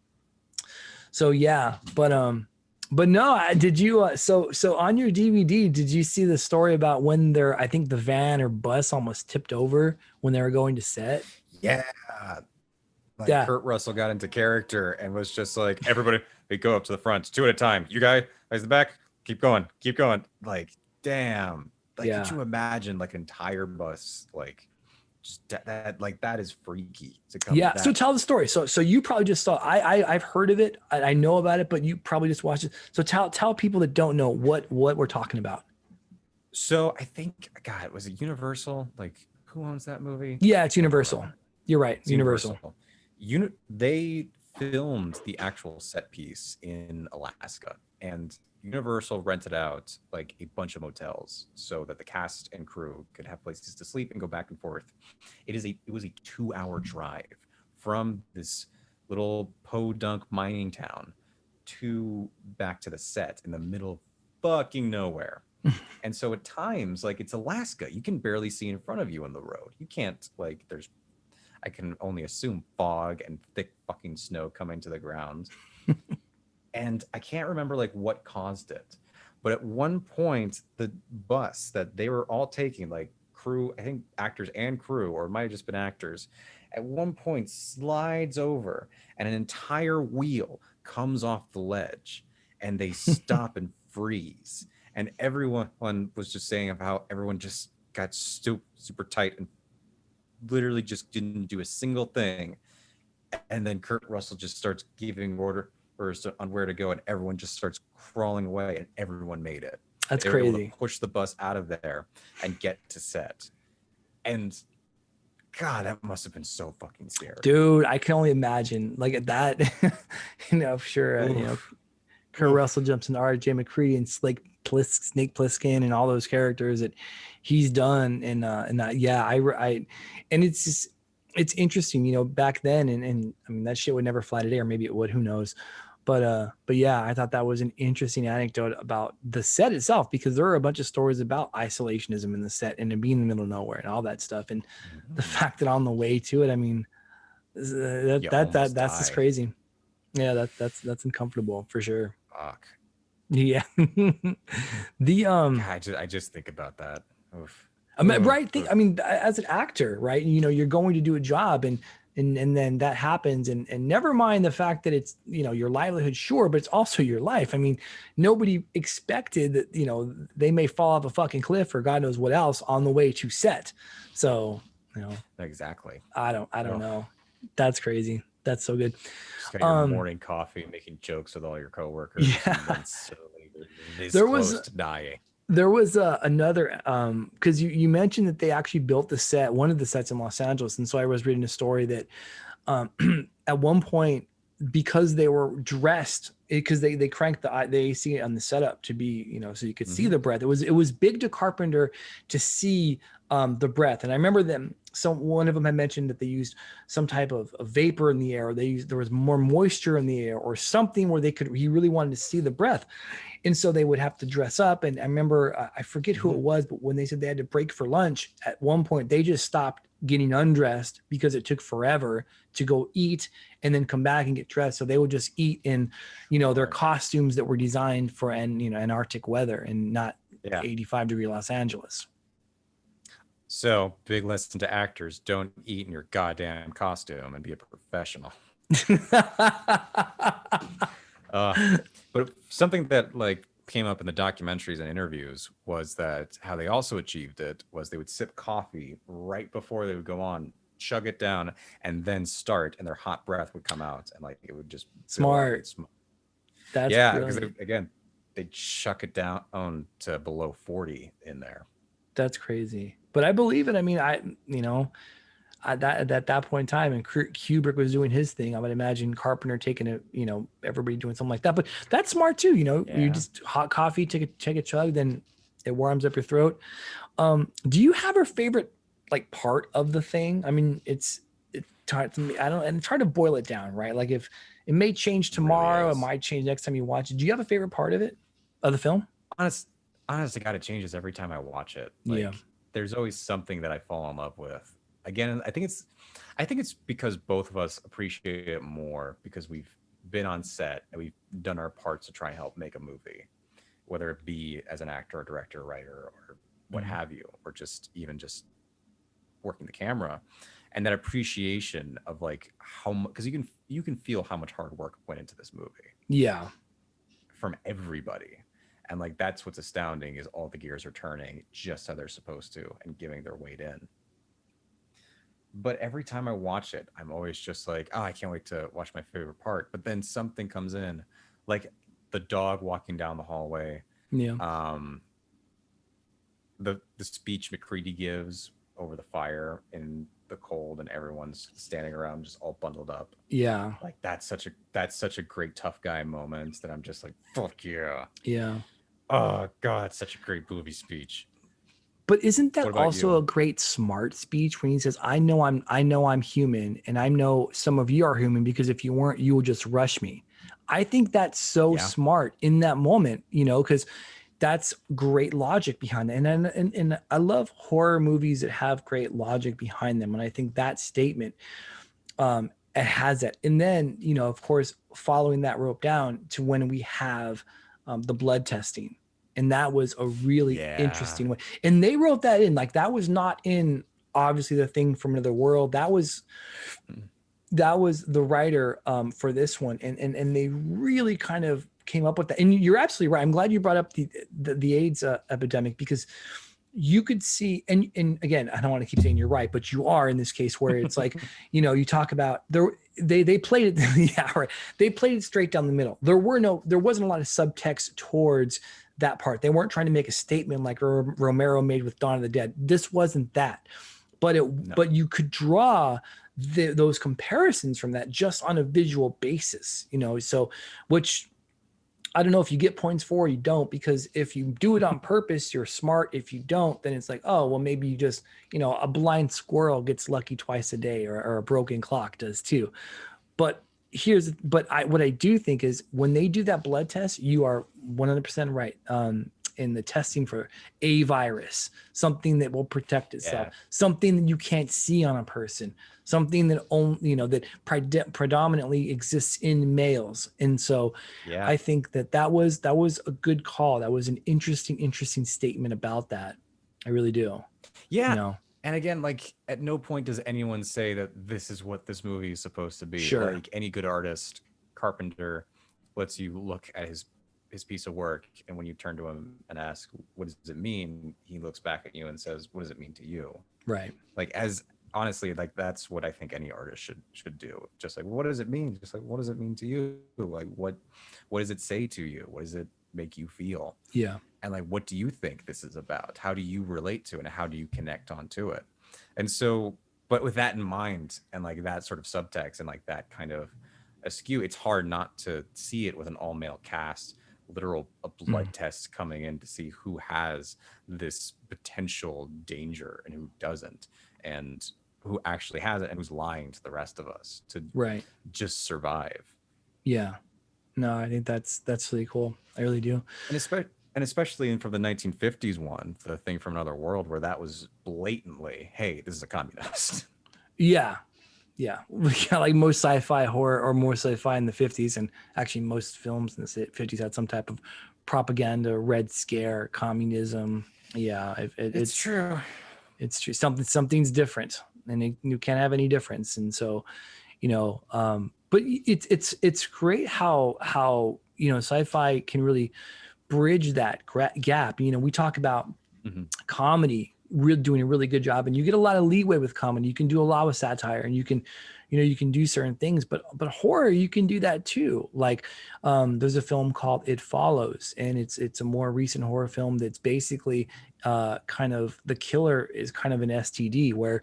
yeah, but no, did you, so on your DVD, did you see the story about when I think the van or bus almost tipped over when they were going to set? Yeah. Kurt Russell got into character and was just like, everybody, we go up to the front, 2 at a time. You guys the back, keep going. Like, damn. Like, could you imagine like an entire bus, like just that is freaky to come. Yeah. So tell the story. So you probably just saw, I've heard of it. I know about it, but you probably just watched it. So tell people that don't know what we're talking about. So I think, God, was it Universal? Like, who owns that movie? Yeah, it's Universal. You're right. It's Universal. They filmed the actual set piece in Alaska, and Universal rented out like a bunch of motels so that the cast and crew could have places to sleep and go back and forth. It was a 2-hour drive from this little podunk mining town to back to the set in the middle of fucking nowhere. And so at times, like, it's Alaska, you can barely see in front of you on the road. You can't, like, I can only assume fog and thick fucking snow coming to the ground. And I can't remember like what caused it, but at one point the bus that they were all taking, like crew, I think actors and crew, or it might have just been actors, at one point slides over and an entire wheel comes off the ledge, and they stop and freeze. And everyone was just saying of how everyone just got super tight and literally just didn't do a single thing. And then Kurt Russell just starts giving order. first on where to go, and everyone just starts crawling away, and everyone made it. That's They were able to crazy. push the bus out of there and get to set. And God, that must have been so fucking scary. Dude, I can only imagine like at that, sure, Kurt Russell jumps into RJ McCready and Snake Plissken and all those characters that he's done. And that, yeah, and it's just, it's interesting, back then. And I mean, that shit would never fly today, or maybe it would, who knows? But yeah, I thought that was an interesting anecdote about the set itself, because there are a bunch of stories about isolationism in the set and it being in the middle of nowhere and all that stuff. And the fact that on the way to it, I mean, that's just crazy. Yeah, that's uncomfortable for sure. Fuck. Yeah. I just think about that. Oof. I mean, right. I mean, as an actor, right? You're going to do a job and then that happens, and never mind the fact that it's, your livelihood, sure, but it's also your life. I mean, nobody expected that, they may fall off a fucking cliff or God knows what else on the way to set. So, Exactly. I don't know. That's crazy. That's so good. Just got your morning coffee, making jokes with all your coworkers. Yeah. And then there was to dying. There was another, because you mentioned that they actually built the set, one of the sets in Los Angeles. And so I was reading a story that at one point, because they were dressed, because they cranked the AC on the setup to be, so you could see the breath. It was big to Carpenter to see the breath. And I remember one of them had mentioned that they used some type of vapor in the air, or there was more moisture in the air or something where he really wanted to see the breath. And so they would have to dress up. And I remember, I forget who it was, but when they said they had to break for lunch, at one point, they just stopped getting undressed because it took forever to go eat and then come back and get dressed. So they would just eat in, their costumes that were designed for Antarctic weather and not 85-degree Los Angeles. So, big lesson to actors: don't eat in your goddamn costume and be a professional. But something that came up in the documentaries and interviews was that how they also achieved it was they would sip coffee right before they would go on, chug it down, and then start, and their hot breath would come out, and it would just smart. That's because they'd chuck it down to below 40 in there. That's crazy. But I believe it. I mean, at that point in time, and Kubrick was doing his thing, I would imagine Carpenter taking it, everybody doing something like that. But that's smart too. You just hot coffee, take a chug, then it warms up your throat. Do you have a favorite part of the thing? I mean, it's hard to me. And it's hard to boil it down, right? Like, if it may change tomorrow, it might change next time you watch it. Do you have a favorite part of the film? Honestly, God, it changes every time I watch it. There's always something that I fall in love with. Again, I think it's because both of us appreciate it more because we've been on set and we've done our parts to try and help make a movie, whether it be as an actor, or director, or writer, or what have you, or just working the camera, and that appreciation of how much, because you can feel how much hard work went into this movie. Yeah, from everybody. And that's what's astounding, is all the gears are turning just how they're supposed to and giving their weight in. But every time I watch it, I'm always just I can't wait to watch my favorite part. But then something comes in, like the dog walking down the hallway. Yeah. The speech McCready gives over the fire in the cold, and everyone's standing around just all bundled up. Yeah. That's such a great tough guy moment that I'm just fuck yeah. Yeah. Oh God, such a great movie speech. But isn't that also a great smart speech when he says, I know I'm human, and I know some of you are human, because if you weren't, you would just rush me. I think that's so smart in that moment, because that's great logic behind it. And I love horror movies that have great logic behind them. And I think that statement it has that. And then, of course, following that rope down to when we have the blood testing. And that was a really interesting one. And they wrote that in, that was not in, obviously, The Thing from Another World. That was the writer for this one. And they really kind of came up with that. And you're absolutely right. I'm glad you brought up the AIDS epidemic, because you could see, and again, I don't want to keep saying you're right, but you are in this case, where it's you talk about there, they played it. Yeah, right. They played it straight down the middle. There wasn't a lot of subtext towards that part. They weren't trying to make a statement like Romero made with Dawn of the Dead. This wasn't that, but but you could draw those comparisons from that just on a visual basis, so, which I don't know if you get points for or you don't, because if you do it on purpose, you're smart. If you don't, then it's like, oh, well, maybe you just, a blind squirrel gets lucky twice a day, or a broken clock does too. But what I do think is when they do that blood test, you are 100% right. In the testing for a virus, something that will protect itself, something that you can't see on a person, something that only, that predominantly exists in males. And so I think that was a good call. That was an interesting statement about that. I really do. Yeah. And again, like at no point does anyone say that this is what this movie is supposed to be. Sure. Like any good artist, Carpenter lets you look at his piece of work, and when you turn to him and ask, what does it mean, he looks back at you and says, what does it mean to you? Right. Like, as honestly, like that's what I think any artist should do. Just like, what does it mean? Just like, what does it mean to you? Like, what does it say to you? What does it make you feel? Yeah. And like, what do you think this is about? How do you relate to it, and how do you connect onto it? And so, but with that in mind, and like that sort of subtext and like that kind of askew, it's hard not to see it with an all male cast, a blood test coming in to see who has this potential danger and who doesn't, and who actually has it and who's lying to the rest of us to just survive. Yeah. No, I think that's really cool. I really do. And especially from the 1950s one, the Thing from Another World, where that was blatantly, hey, this is a communist. Yeah. Yeah, like most sci-fi horror, or more sci-fi in the 50s, and actually most films in the 50s had some type of propaganda, Red Scare, communism. Yeah, it's true. It's true. Something's different, and you can't have any difference. And so, but it's great how sci-fi can really bridge that gap. We talk about comedy doing a really good job, and you get a lot of leeway with comedy. You can do a lot with satire, and you can do certain things, but horror, you can do that too. Like there's a film called It Follows, and it's a more recent horror film that's basically kind of, the killer is kind of an STD where,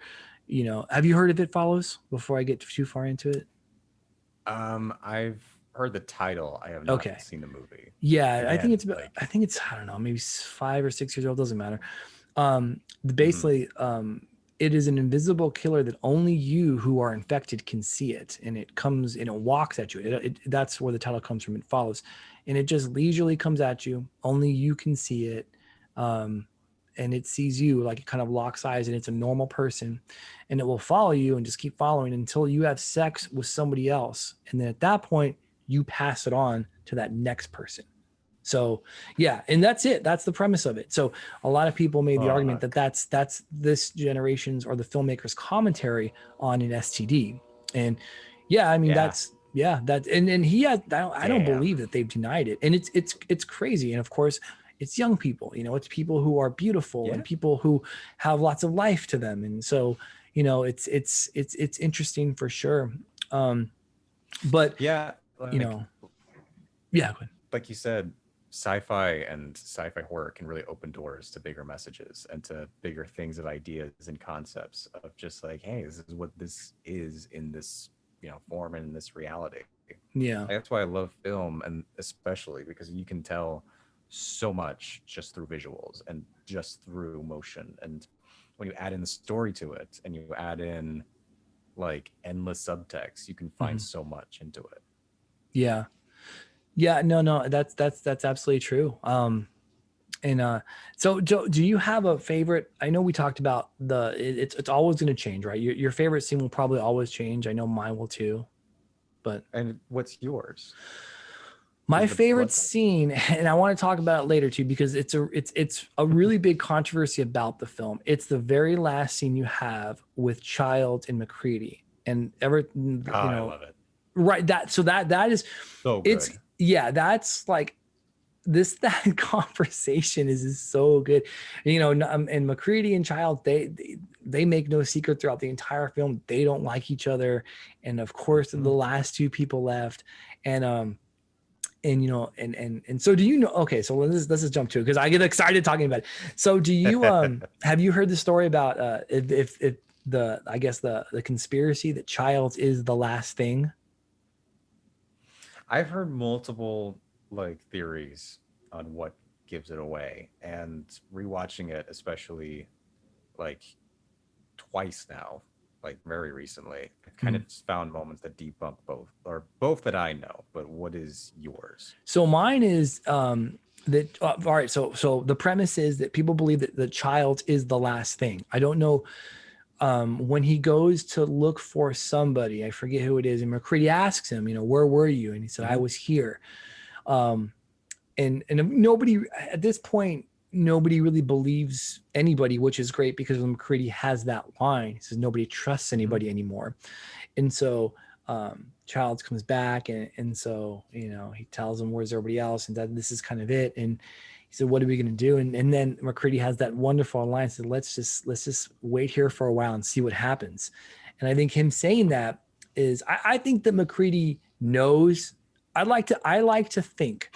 have you heard of It Follows before I get too far into it? I've heard the title. I have not seen the movie. Yeah, I think it's I don't know, maybe 5 or 6 years old, doesn't matter. Basically, it is an invisible killer that only you who are infected can see it, and it comes and it walks at you. That's where the title comes from. It follows, and it just leisurely comes at you. Only you can see it, and it sees you, like it kind of locks eyes, and it's a normal person, and it will follow you and just keep following until you have sex with somebody else, and then at that point you pass it on to that next person. So yeah, and that's it. That's the premise of it. So a lot of people made the argument that that's this generation's, or the filmmaker's, commentary on an STD. And yeah, I mean, that's and he has, I don't believe that they've denied it. And it's crazy. And of course it's young people, it's people who are beautiful and people who have lots of life to them. And so, it's interesting for sure. But yeah, like, go ahead. Like you said, sci-fi and sci-fi horror can really open doors to bigger messages and to bigger things of ideas and concepts of just like, hey, this is what this is in this, form and in this reality. Yeah. That's why I love film, and especially because you can tell so much just through visuals and just through motion. And when you add in the story to it, and you add in like endless subtext, you can find so much into it. Yeah. Yeah, no, that's absolutely true. So Joe, do you have a favorite? I know we talked about it's always going to change, right? Your favorite scene will probably always change. I know mine will too. And what's yours? My favorite scene, and I want to talk about it later too, because it's a really big controversy about the film. It's the very last scene you have with Childs and McCready, and everything. I love it. Right. That is so good. That's like that conversation is so good. And McCready and Child, they make no secret throughout the entire film they don't like each other, and of course the last two people left, and you know, and so do you know? Okay, so let's just jump to it because I get excited talking about it. So do you have you heard the story about if the I guess the conspiracy that Childs is the last thing? I've heard multiple like theories on what gives it away, and rewatching it, especially like twice now, like very recently, I've kind of found moments that debunk both, or both that I know. But what is yours? So mine is that all right. So the premise is that people believe that the child is the last thing. I don't know. When he goes to look for somebody, I forget who it is, and McCready asks him, you know, where were you? And he said, I was here. And nobody at this point, nobody really believes anybody, which is great because McCready has that line. He says nobody trusts anybody anymore. And so Childs comes back, and so, you know, he tells him where's everybody else, and that this is kind of it. And he said, what are we going to do? And then McCready has that wonderful line, said, let's just wait here for a while and see what happens. And I think him saying that is, I think that McCready knows. I like to think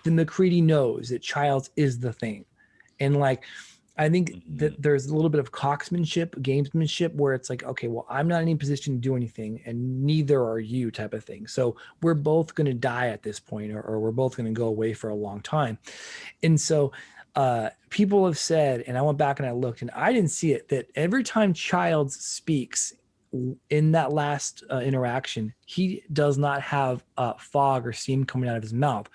that McCready knows that Childs is the thing. And like, I think that there's a little bit of cocksmanship, gamesmanship, where it's like, okay, well, I'm not in any position to do anything, and neither are you, type of thing. So we're both going to die at this point, or we're both going to go away for a long time. And so people have said, and I went back and I looked, and I didn't see it, that every time Childs speaks in that last interaction, he does not have fog or steam coming out of his mouth.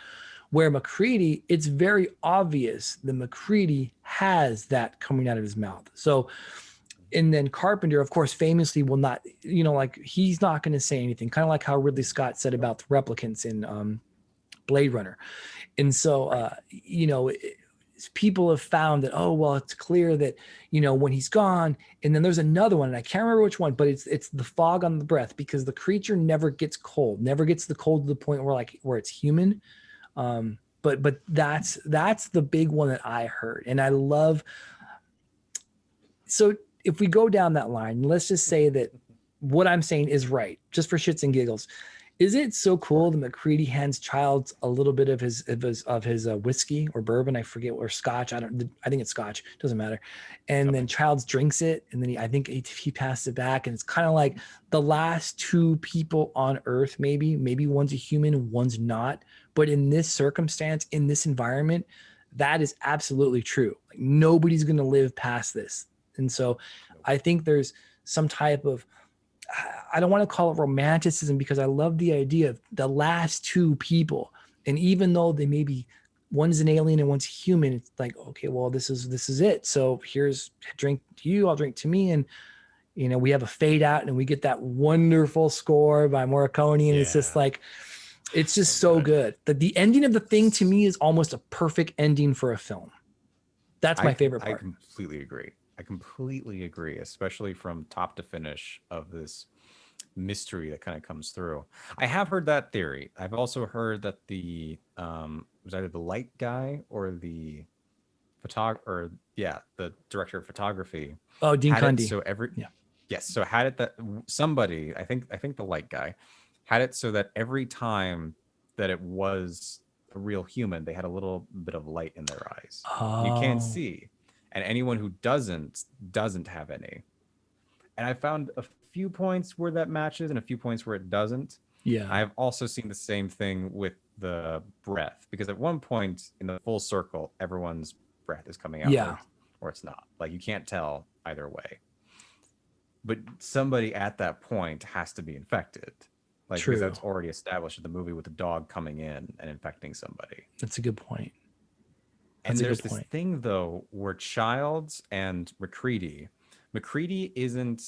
Where McCready, it's very obvious that McCready has that coming out of his mouth. So, and then Carpenter, of course, famously will not, you know, like he's not going to say anything, kind of like how Ridley Scott said about the replicants in Blade Runner. And so, you know, people have found that, oh, well, it's clear that, you know, when he's gone, and then there's another one, and I can't remember which one, but it's the fog on the breath, because the creature never gets cold, never gets the cold to the point where it's human. But that's the big one that I heard. And I love, so if we go down that line, let's just say that what I'm saying is right, just for shits and giggles. Is it so cool that McCready hands Childs a little bit of his whiskey or bourbon? I forget, or scotch. I think it's scotch. Doesn't matter. And then Childs drinks it, and then I think he passes it back, and it's kind of like the last two people on Earth. Maybe one's a human, one's not. But in this circumstance, in this environment, that is absolutely true. Like nobody's going to live past this. And so I think there's some type of, I don't want to call it romanticism, because I love the idea of the last two people. And even though they may be, one's an alien and one's human, it's like, okay, well, this is it. So here's drink to you, I'll drink to me. And, you know, we have a fade out, and we get that wonderful score by Morricone. And it's just like, it's just so good. The ending of The Thing to me is almost a perfect ending for a film. That's my favorite part. I completely agree, especially from top to finish of this mystery that kind of comes through. I have heard that theory. I've also heard that the was either the light guy or the the director of photography. Oh, Dean Cundy. So had it that somebody, I think the light guy had it so that every time that it was a real human, they had a little bit of light in their eyes. You can't see. And anyone who doesn't have any. And I found a few points where that matches and a few points where it doesn't. Yeah. I've also seen the same thing with the breath, because at one point in the full circle, everyone's breath is coming out, or it's not. Like you can't tell either way. But somebody at that point has to be infected. Like, because that's already established in the movie with the dog coming in and infecting somebody. That's a good point. And there's this thing, though, where Childs and McCready isn't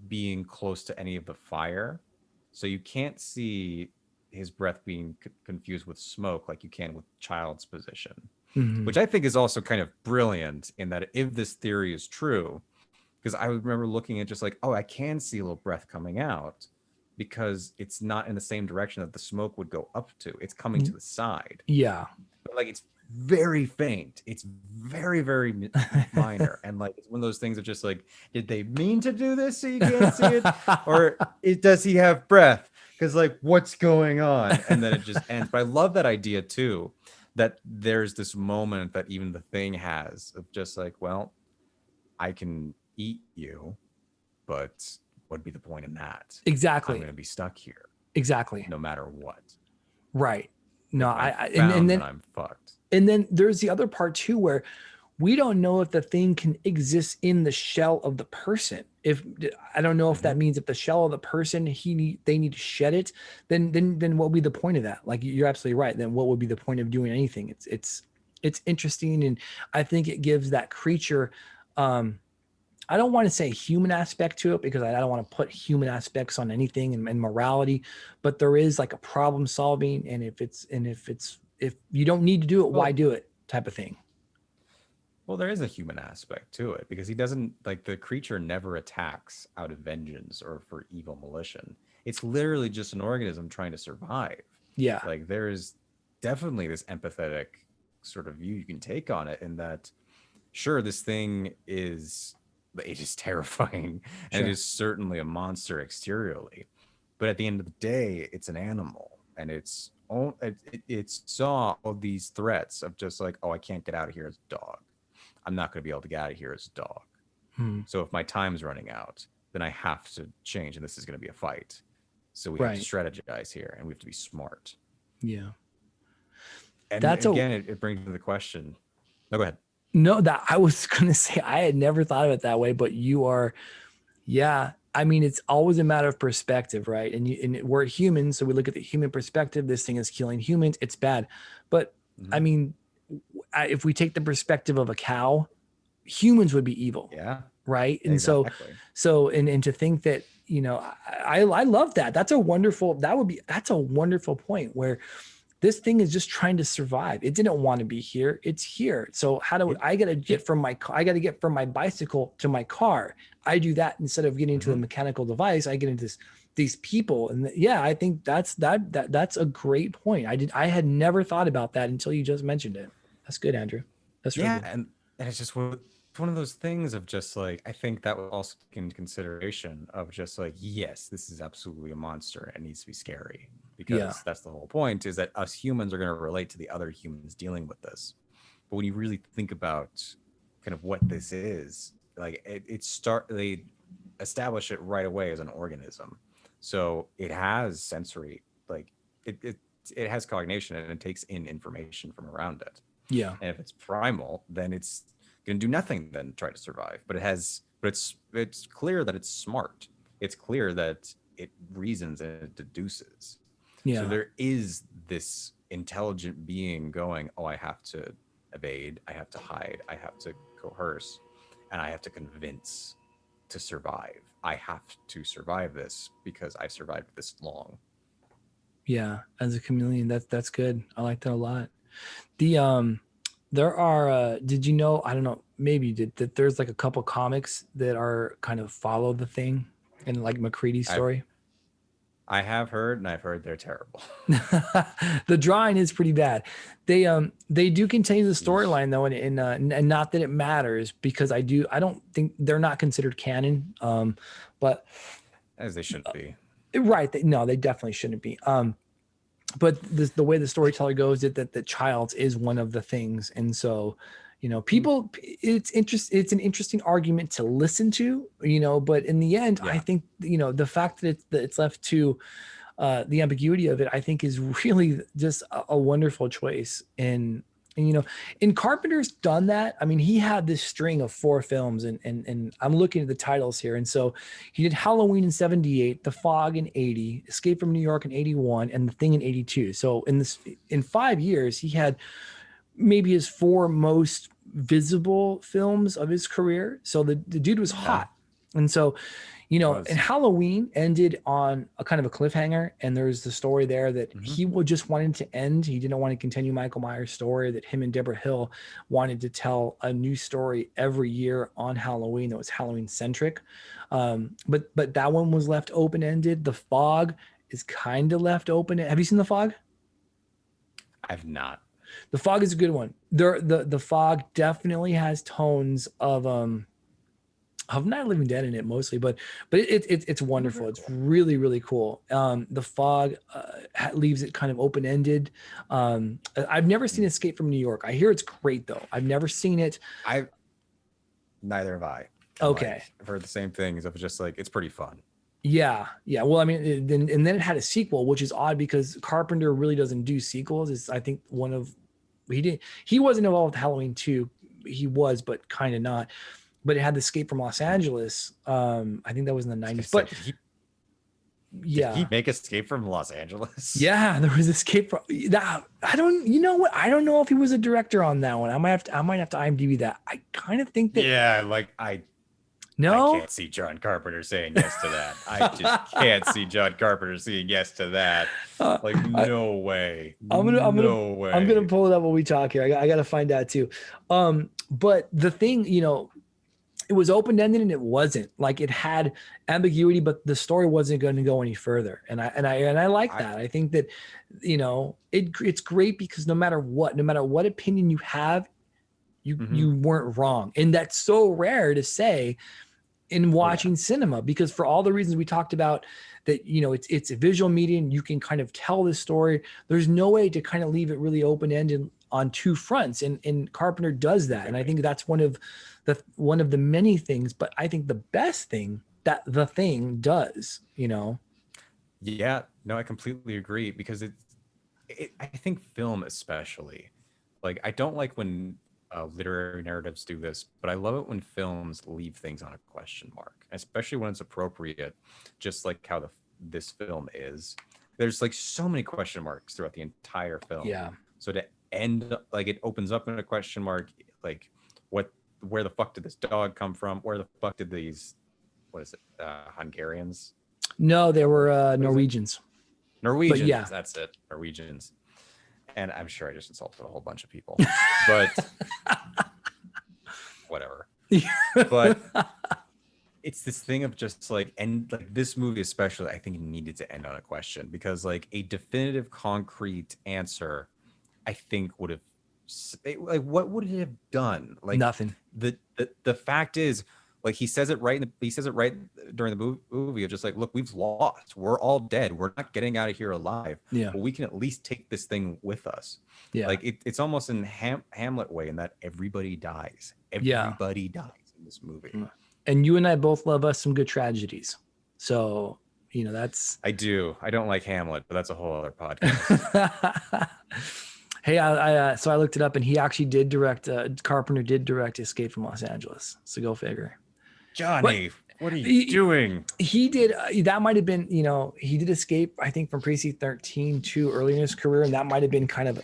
being close to any of the fire. So you can't see his breath being confused with smoke like you can with Childs' position, which I think is also kind of brilliant in that if this theory is true, because I remember looking at just like, oh, I can see a little breath coming out because it's not in the same direction that the smoke would go up to. It's coming to the side. Yeah. But like it's very faint. It's very, very minor. And like, it's one of those things of just like, did they mean to do this so you can't see it? Or does he have breath? Because like, what's going on? And then it just ends. But I love that idea too, that there's this moment that even the Thing has of just like, well, I can eat you, but what'd be the point in that? Exactly. I'm going to be stuck here Exactly. no matter what. Right. No, If I'm I found, and then then I'm fucked. and then there's the other part too where we don't know if the Thing can exist in the shell of the person. If I don't know if that means if the shell of the person they need to shed it, then what would be the point of that? Like you're absolutely right. Then what would be the point of doing anything? It's interesting, and I think it gives that creature. I don't want to say human aspect to it because I don't want to put human aspects on anything and morality, but there is like a problem solving, and if you don't need to do it, why Well, do it type of thing. well, there is a human aspect to it because he doesn't like the creature never attacks out of vengeance or for evil malicion. It's literally just an organism trying to survive. Yeah. Like there is definitely this empathetic sort of view you can take on it in that sure this thing is it is terrifying and Sure. it is certainly a monster exteriorly, but at the end of the day it's an animal and it saw all these threats of just like, oh, I can't get out of here as a dog, I'm not going to be able to get out of here as a dog. So if my time's running out, then I have to change and this is going to be a fight, so we have to strategize here and we have to be smart. Yeah. And That's again, it brings to the question. No, go ahead. No, that I was gonna say I had never thought of it that way, but you are, yeah. I mean, it's always a matter of perspective, right? And we're humans, so we look at the human perspective. This thing is killing humans. It's bad, but I mean, if we take the perspective of a cow, humans would be evil, Yeah. right? And Exactly. and to think that I love that. That's a wonderful point where this thing is just trying to survive. It didn't want to be here. It's here. So how do I got to get from my car? I got to get from my bicycle to my car. I do that instead of getting into the mechanical device. I get into these people. And I think that's a great point. I had never thought about that until you just mentioned it. That's good, Andrew. That's really good. And it's just one of those things of just like, I think that was also taken into consideration of just like, yes, this is absolutely a monster and needs to be scary, because that's the whole point, is that us humans are going to relate to the other humans dealing with this. But when you really think about kind of what this is, like they establish it right away as an organism. So it has sensory, like it has cognition and it takes in information from around it. Yeah. And if it's primal, then it's going to do nothing than try to survive. But it's clear that it's smart. It's clear that it reasons and it deduces. Yeah. So there is this intelligent being going, oh, I have to evade, I have to hide, I have to coerce, and I have to convince to survive. I have to survive this because I've survived this long. Yeah. As a chameleon, that's good. I like that a lot. There are, did you know, I don't know, maybe you did, that there's like a couple comics that are kind of follow the Thing and like McCready's story? I have heard, and I've heard they're terrible. The drawing is pretty bad. They do continue the storyline though, and not that it matters, because I don't think they're not considered canon. But As they shouldn't be. Right. No, they definitely shouldn't be. But the way the storyteller goes, that the child is one of the things, and so people, it's an interesting argument to listen to, but in the end, I think the fact that it's left to the ambiguity of it, I think is really just a wonderful choice. And Carpenter's done that. I mean, he had this string of 4 films, and I'm looking at the titles here. And so he did Halloween in 78, The Fog in 80, Escape from New York in 81, and The Thing in 82. So in 5 years, he had maybe his 4 most visible films of his career. So the dude was hot. And so, and Halloween ended on a kind of a cliffhanger. And there's the story there that he just wanted to end. He didn't want to continue Michael Myers' story, that him and Deborah Hill wanted to tell a new story every year on Halloween that was Halloween centric. But that one was left open-ended. The Fog is kind of left open. Have you seen The Fog? I've not. The Fog is a good one. The Fog definitely has tones of Night of the Living Dead in it mostly, but it's wonderful. It's really, really cool. The Fog leaves it kind of open ended. I've never seen Escape from New York. I hear it's great though. I've never seen it. Neither have I. Okay. Like, I've heard the same things. Of just like it's pretty fun. Yeah. Well, I mean, then it had a sequel, which is odd because Carpenter really doesn't do sequels. It's I think he wasn't involved with Halloween 2. He was, but kind of not. But it had the Escape from Los Angeles. I think that was in the 90s. But did he make Escape from Los Angeles? Yeah, there was Escape from that. I don't know if he was a director on that one. I might have to IMDb that. I kind of think that. Yeah, like I can't see John Carpenter saying yes to that. I just can't see John Carpenter saying yes to that. Like no way. I'm gonna pull it up when we talk here. I gotta find out too. But the thing, it was open-ended and it wasn't. Like it had ambiguity, but the story wasn't going to go any further. And I like that. I think that, it's great because no matter what opinion you have, you weren't wrong. And that's so rare to say in watching cinema, because for all the reasons we talked about that, it's a visual medium. You can kind of tell the story. There's no way to kind of leave it really open-ended on two fronts. And Carpenter does that. And I think that's one of the many things, but I think the best thing that The Thing does, Yeah, no, I completely agree because I think film especially, like I don't like when literary narratives do this, but I love it when films leave things on a question mark, especially when it's appropriate, just like how this film is. There's like so many question marks throughout the entire film. Yeah. So to end, like it opens up in a question mark, like where the fuck did this dog come from? Where the fuck did these, Hungarians? No, they were Norwegians. Norwegians, but yeah. That's it, Norwegians. And I'm sure I just insulted a whole bunch of people, but whatever. But it's this thing of just like, and like this movie especially, I think needed to end on a question because like a definitive, concrete answer, I think would have, like, what would it have done? Like nothing. The fact is, like he says it right during the movie of just like, look, we've lost. We're all dead. We're not getting out of here alive. Yeah. But we can at least take this thing with us. Yeah. Like it's almost in Hamlet way in that everybody dies. Everybody dies in this movie. And you and I both love us some good tragedies. So, that's. I do. I don't like Hamlet, but that's a whole other podcast. Hey, so I looked it up, and he actually did direct. Carpenter did direct Escape from Los Angeles. So go figure. Johnny, what are you doing? He did. That might have been. He did Escape, I think, from Precinct 13 too early in his career, and that might have been kind of,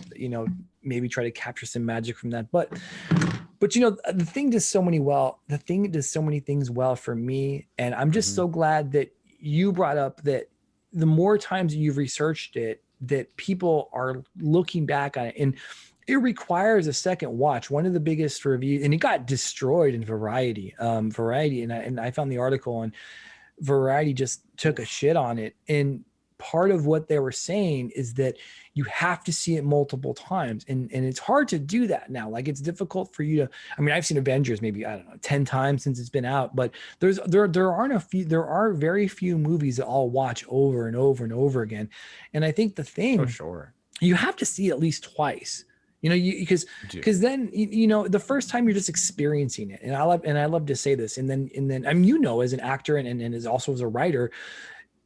maybe try to capture some magic from that. But the Thing does so many things well for me, and I'm just so glad that you brought up that the more times you've researched it, that people are looking back on it, and it requires a second watch. One of the biggest reviews, and it got destroyed in Variety. And I found the article on Variety just took a shit on it. And part of what they were saying is that you have to see it multiple times, and it's hard to do that now. Like it's difficult for you to. I mean, I've seen Avengers maybe 10 times since it's been out, but there are very few movies that I'll watch over and over and over again. And I think The Thing, for sure, you have to see at least twice. Because then the first time you're just experiencing it, and I love to say this, and then I mean, as an actor and as also as a writer,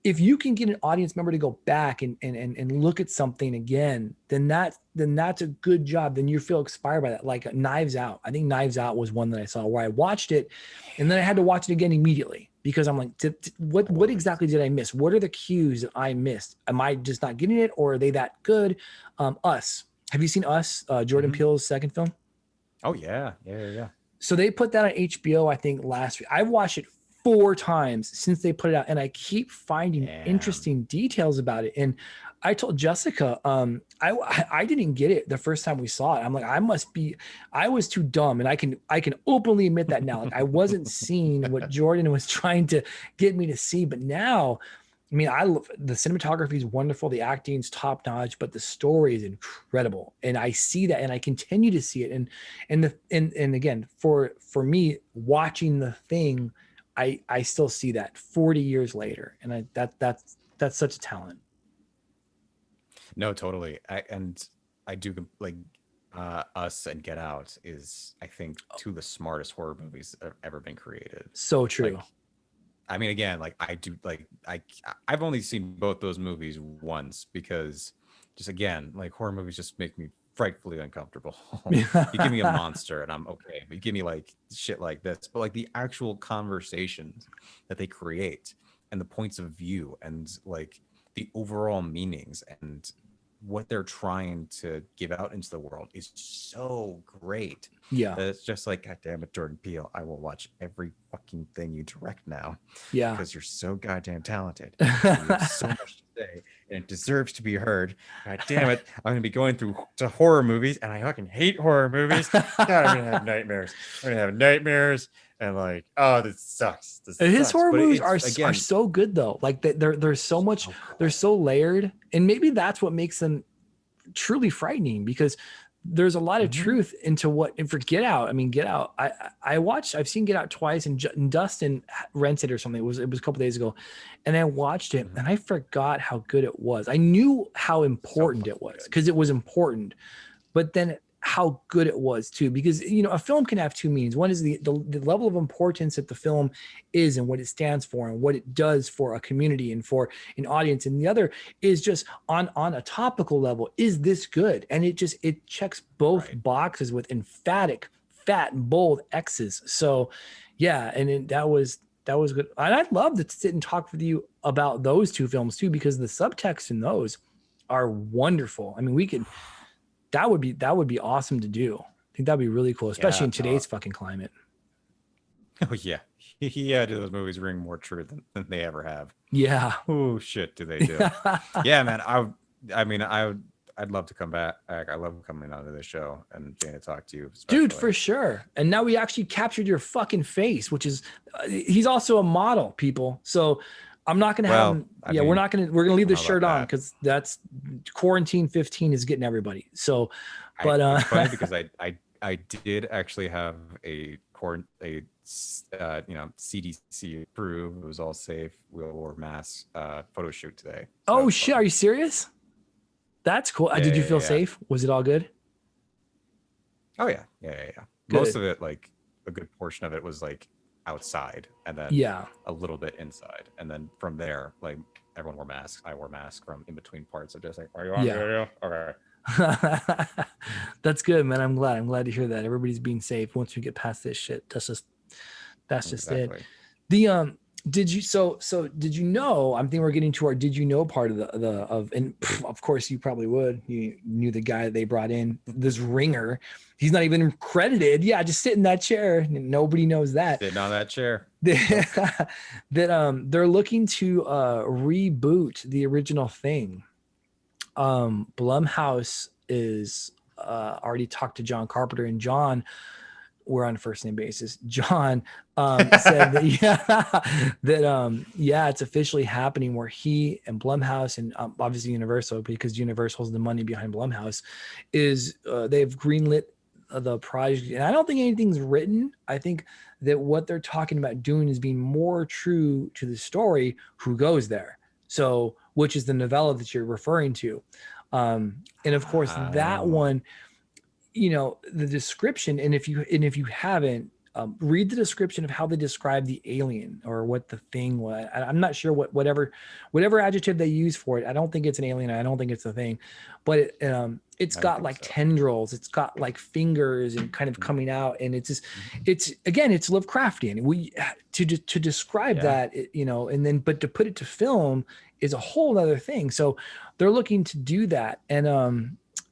if you can get an audience member to go back and look at something again, then that's a good job. Then you feel inspired by that. Like Knives Out. I think Knives Out was one that I saw where I watched it, and then I had to watch it again immediately because I'm like, what exactly did I miss? What are the cues that I missed? Am I just not getting it, or are they that good? Us. Have you seen Us? Jordan Peele's second film. Oh yeah. So they put that on HBO, I think last week. I've watched it 4 times since they put it out, and I keep finding interesting details about it. And I told Jessica, I didn't get it the first time we saw it. I'm like, I was too dumb, and I can openly admit that now. Like I wasn't seeing what Jordan was trying to get me to see, but now I mean, I love the cinematography is wonderful, the acting's top notch, but the story is incredible, and I see that, and I continue to see it. And again, for me, watching The Thing, I still see that 40 years later, and that's such a talent. No, totally. I do like Us and Get Out is, I think, two of the smartest horror movies that have ever been created. So true. Like, I mean, again, like I do, like I've only seen both those movies once because, just again, like horror movies just make me frightfully uncomfortable. You give me a monster and I'm okay, but you give me like shit like this, but like the actual conversations that they create and the points of view and like the overall meanings and what they're trying to give out into the world is so great. Yeah. It's just like, God damn it, Jordan Peele, I will watch every fucking thing you direct now. Yeah. Because you're so goddamn talented. You have so much to say, and it deserves to be heard. God damn it, I'm gonna be going through to horror movies, and I fucking hate horror movies. God, I'm gonna have nightmares. I'm gonna have nightmares, and like, oh, this sucks. His horror But movies it's, are so good though. Like they're so much, they're so layered, and maybe that's what makes them truly frightening, because there's a lot of truth into what. And for Get Out, I mean, Get Out, I've seen Get Out twice, and Dustin rented it or something. It was a couple days ago, and I watched it, and I forgot how good it was. I knew how important it was because it was important, but then how good it was too, because you know a film can have two meanings. One is the level of importance that the film is and what it stands for and what it does for a community and for an audience, and the other is just on a topical level, is this good? And it checks both boxes with emphatic fat and bold X's. So yeah, and that was good, and I'd love to sit and talk with you about those two films too, because the subtext in those are wonderful. I mean, that would be awesome to do. I think that'd be really cool, especially in today's fucking climate. Oh yeah. Yeah, do those movies ring more true than they ever have. Yeah. Oh shit, do they do? Yeah, man. I'd love to come back. I love coming onto the show and getting to talk to you, dude, for sure. And now we actually captured your fucking face, which is he's also a model, people. So I'm not gonna have him. Yeah, we're gonna leave the shirt on because that's quarantine 15 is getting everybody. So, but it's funny because I did actually have a CDC approved. It was all safe. We all wore masks. Photo shoot today. So oh shit, are you serious? That's cool. Did you feel safe? Was it all good? Oh yeah. Most of it, like a good portion of it, was like outside, and then a little bit inside, and then from there, like everyone wore masks. I wore masks from in between parts of just like, are you on video? Okay. That's good, man. I'm glad to hear that everybody's being safe once we get past this shit. That's just it. The did you know, I'm thinking we're getting to our did you know part of and of course you probably would. You knew the guy that they brought in, this ringer. He's not even credited. Yeah, just sit in that chair. Nobody knows that. Sitting on that chair. That they're looking to reboot the original Thing. Blumhouse is already talked to John Carpenter, and John, we're on a first name basis. John said that it's officially happening, where he and Blumhouse and obviously Universal, because Universal's the money behind Blumhouse, is they've greenlit the project. And I don't think anything's written. I think that what they're talking about doing is being more true to the story, Who Goes There? So, which is the novella that you're referring to. And of course, that one, you know, the description, and if you haven't, read the description of how they describe the alien or what the thing was. I'm not sure whatever adjective they use for it. I don't think it's an alien. I don't think it's a thing, but it's got like tendrils. It's got like fingers and kind of coming out, and it's just, it's Lovecraftian. We to describe that, you know, and then but to put it to film is a whole other thing. So they're looking to do that, and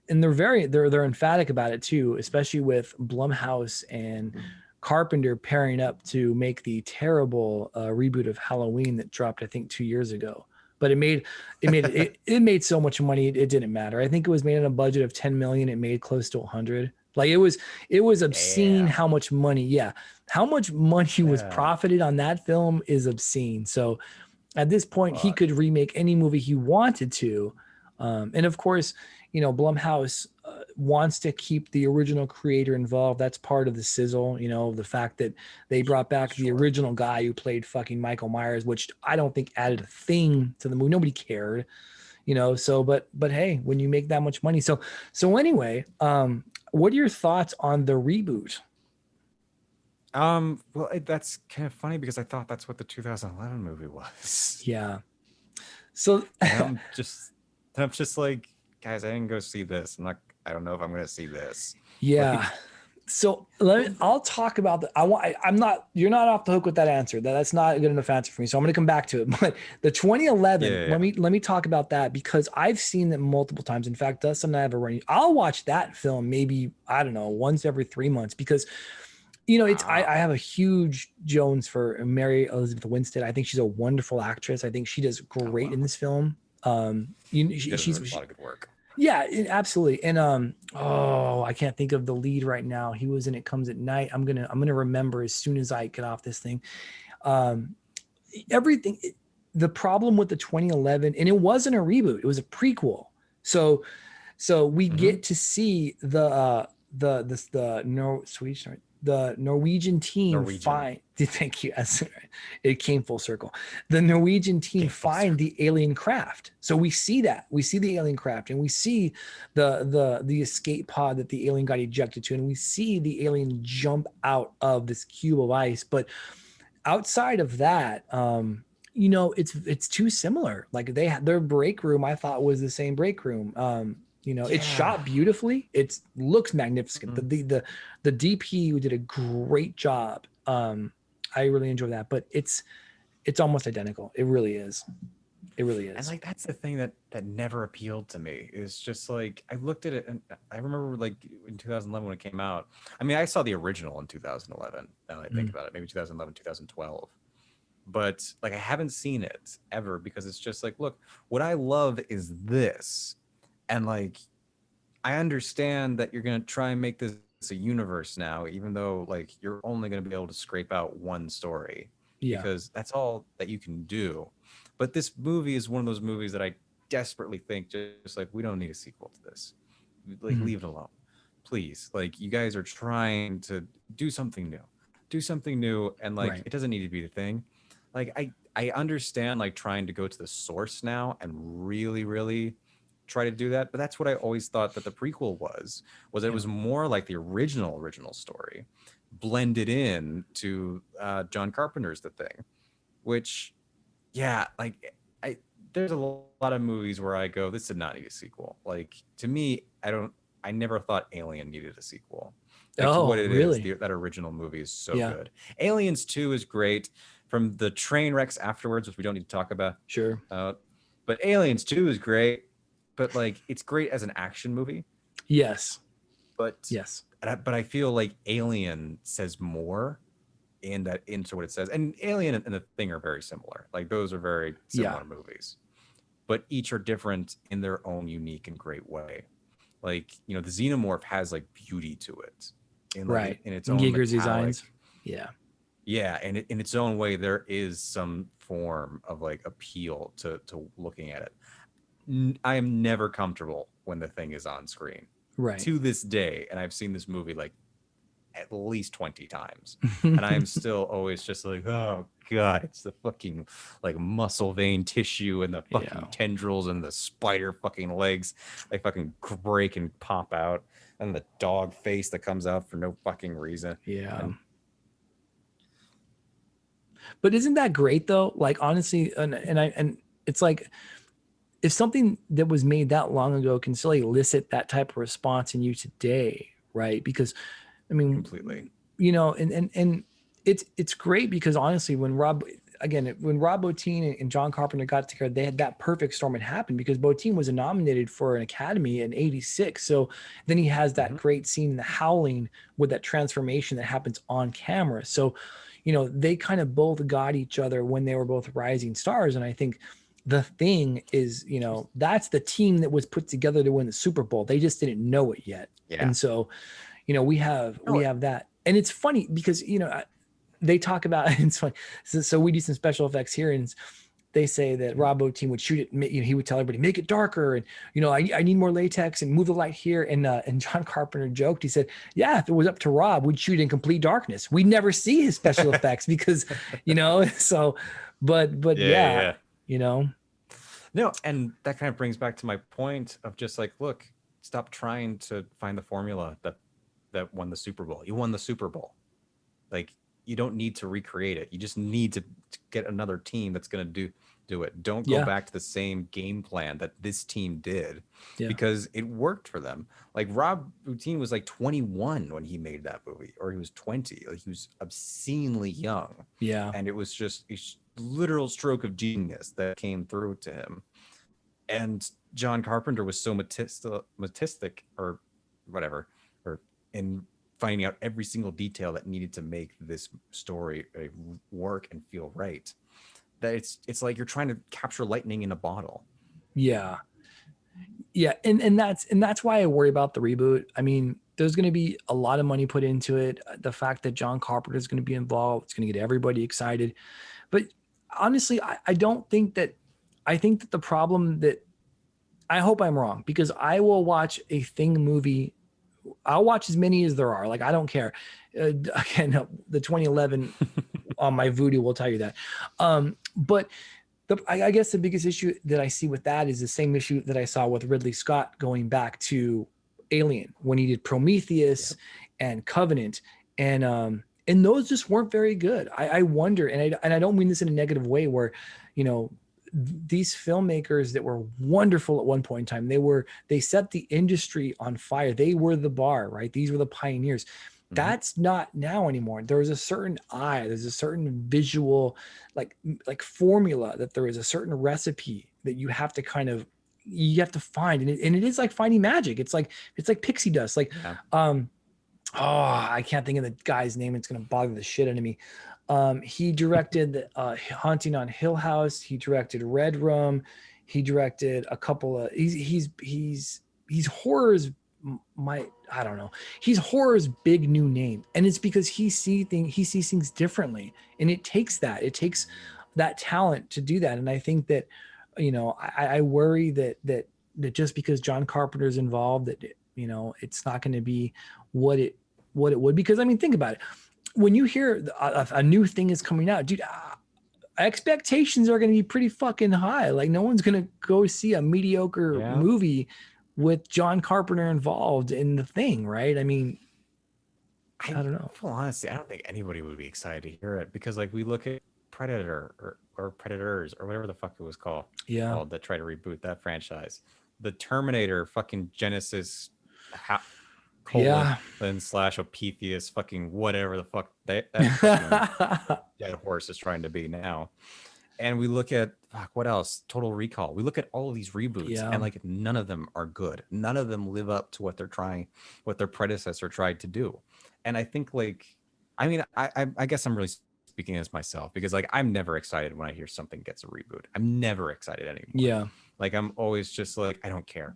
they're emphatic about it too, especially with Blumhouse and Carpenter pairing up to make the terrible reboot of Halloween that dropped, I think, 2 years ago. But it made so much money it didn't matter. I think it was made on a budget of 10 million. It made close to 100. Like it was obscene how much money. Yeah, how much money was profited on that film is obscene. So At this point, he could remake any movie he wanted to. And of course, you know, Blumhouse wants to keep the original creator involved. That's part of the sizzle, you know, the fact that they brought back the original guy who played fucking Michael Myers, which I don't think added a thing to the movie. Nobody cared, you know. So, but hey, when you make that much money, so anyway, what are your thoughts on the reboot? Well, that's kind of funny because I thought that's what the 2011 movie was. Yeah. So And I'm just like, guys, I didn't go see this. I don't know if I'm going to see this. yeah. Like, So I'll talk about you're not off the hook with that answer. That's not a good enough answer for me. So I'm going to come back to it. But the 2011, let me talk about that because I've seen it multiple times. In fact, that's something I have a running. I'll watch that film maybe, I don't know, once every 3 months because, you know, I have a huge Jones for Mary Elizabeth Winstead. I think she's a wonderful actress. I think she does great in this film. She's a lot of good work. Yeah, absolutely. And I can't think of the lead right now. He was in It Comes at Night. I'm gonna remember as soon as I get off this thing. Everything. The problem with the 2011, and it wasn't a reboot. It was a prequel. So we get to see the Norwegian team find. Thank you. It came full circle. The Norwegian team find the alien craft. So we see that. We see the alien craft, and we see the escape pod that the alien got ejected to, and we see the alien jump out of this cube of ice. But outside of that, you know, it's too similar. Like their break room, I thought was the same break room. You know, it's shot beautifully. It looks magnificent. The DP did a great job. I really enjoy that, but it's almost identical. It really is. It really is. And like that's the thing that never appealed to me. Is just like I looked at it and I remember like in 2011 when it came out. I mean, I saw the original in 2011. Now that I think about it, maybe 2011, 2012. But like I haven't seen it ever because it's just like, look, what I love is this. And like, I understand that you're going to try and make this a universe now, even though like you're only going to be able to scrape out one story because that's all that you can do. But this movie is one of those movies that I desperately think just like, we don't need a sequel to this. Like, leave it alone, please. Like, you guys are trying to do something new. And like, it doesn't need to be the thing. Like, I understand like trying to go to the source now and really, really try to do that, but that's what I always thought that the prequel was it was more like the original story blended in to John Carpenter's The Thing, which like there's a lot of movies where I go, this did not need a sequel. Like, to me, I never thought Alien needed a sequel. Like, what it really is, that original movie is so good. Aliens 2 is great. From the train wrecks afterwards, which we don't need to talk about, but Aliens 2 is great. But like, it's great as an action movie. Yes. But I feel like Alien says more into what it says. And Alien and The Thing are very similar. Like, those are very similar movies. But each are different in their own unique and great way. Like, you know, the Xenomorph has like beauty to it. In its own Giger's designs. Yeah, and in its own way, there is some form of like appeal to looking at it. I am never comfortable when The Thing is on screen. To this day, and I've seen this movie like at least 20 times, and I am still always just like, oh god, it's the fucking like muscle vein tissue and the fucking tendrils and the spider fucking legs, they fucking break and pop out, and the dog face that comes out for no fucking reason. But isn't that great though? Like, honestly, and it's like, if something that was made that long ago can still elicit that type of response in you today, right? Because, I mean, completely, you know, and it's great because honestly, when Rob Bottin and John Carpenter got together, they had that perfect storm had happened because Bottin was nominated for an Academy in '86. So then he has that great scene in The Howling with that transformation that happens on camera. So, you know, they kind of both got each other when they were both rising stars. And I think The Thing is, you know, that's the team that was put together to win the Super Bowl. They just didn't know it yet. And so, you know, we have that. And it's funny because, you know, they talk about, it's funny. So we do some special effects here, and they say that Rob Bottin would shoot it. He would tell everybody, make it darker. And, I need more latex and move the light here. And John Carpenter joked, he said, yeah, if it was up to Rob, we'd shoot in complete darkness. We'd never see his special effects because, so, but yeah. No, and that kind of brings back to my point of just like, look, stop trying to find the formula that won the Super Bowl. You won the Super Bowl. Like, you don't need to recreate it. You just need to get another team that's going to do it. Don't go back to the same game plan that this team did because it worked for them. Like, Rob Bottin was like 21 when he made that movie, or he was 20. Like, he was obscenely young. Yeah. And it was just a literal stroke of genius that came through to him. And John Carpenter was so matistic or whatever, or in finding out every single detail that needed to make this story work and feel right, that it's like you're trying to capture lightning in a bottle. Yeah. And that's why I worry about the reboot. I mean, there's going to be a lot of money put into it. The fact that John Carpenter is going to be involved, it's going to get everybody excited. But honestly, I don't think that, I think that the problem that, I hope I'm wrong, because I will watch a Thing movie. I'll watch as many as there are. Like, I don't care. Again, the 2011 on my Vudu will tell you that. But I guess the biggest issue that I see with that is the same issue that I saw with Ridley Scott going back to Alien when he did Prometheus and Covenant, and those just weren't very good. I wonder, and I don't mean this in a negative way, where these filmmakers that were wonderful at one point in time, they set the industry on fire. They were the bar, right? These were the pioneers. Mm-hmm. That's not now anymore. There's a certain eye, there's a certain visual, like formula, that there is a certain recipe that you have to you have to find. And it is like finding magic. It's like pixie dust. Like, I can't think of the guy's name. It's going to bother the shit out of me. He directed Haunting on Hill House. He directed Red Room. He directed a couple of. He's horror's I don't know. He's horror's big new name, and it's because he sees things differently, and it takes that talent to do that. And I think that, I worry that just because John Carpenter's involved, that it's not going to be what it would. Because I mean, think about it. When you hear a new thing is coming out, dude, expectations are going to be pretty fucking high. Like, no one's going to go see a mediocre movie with John Carpenter involved in the thing, right? I mean, I don't know. Well, honestly, I don't think anybody would be excited to hear it, because like we look at Predator or Predators or whatever the fuck it was called that tried to reboot that franchise. The Terminator fucking Genesis then / Opethius fucking whatever the fuck that dead horse is trying to be now. And we look at what else? Total Recall. We look at all of these reboots, and like none of them are good. None of them live up to what their predecessor tried to do. And I think, like, I mean, I guess I'm really speaking as myself, because like I'm never excited when I hear something gets a reboot. I'm never excited anymore. Yeah. Like, I'm always just like, I don't care.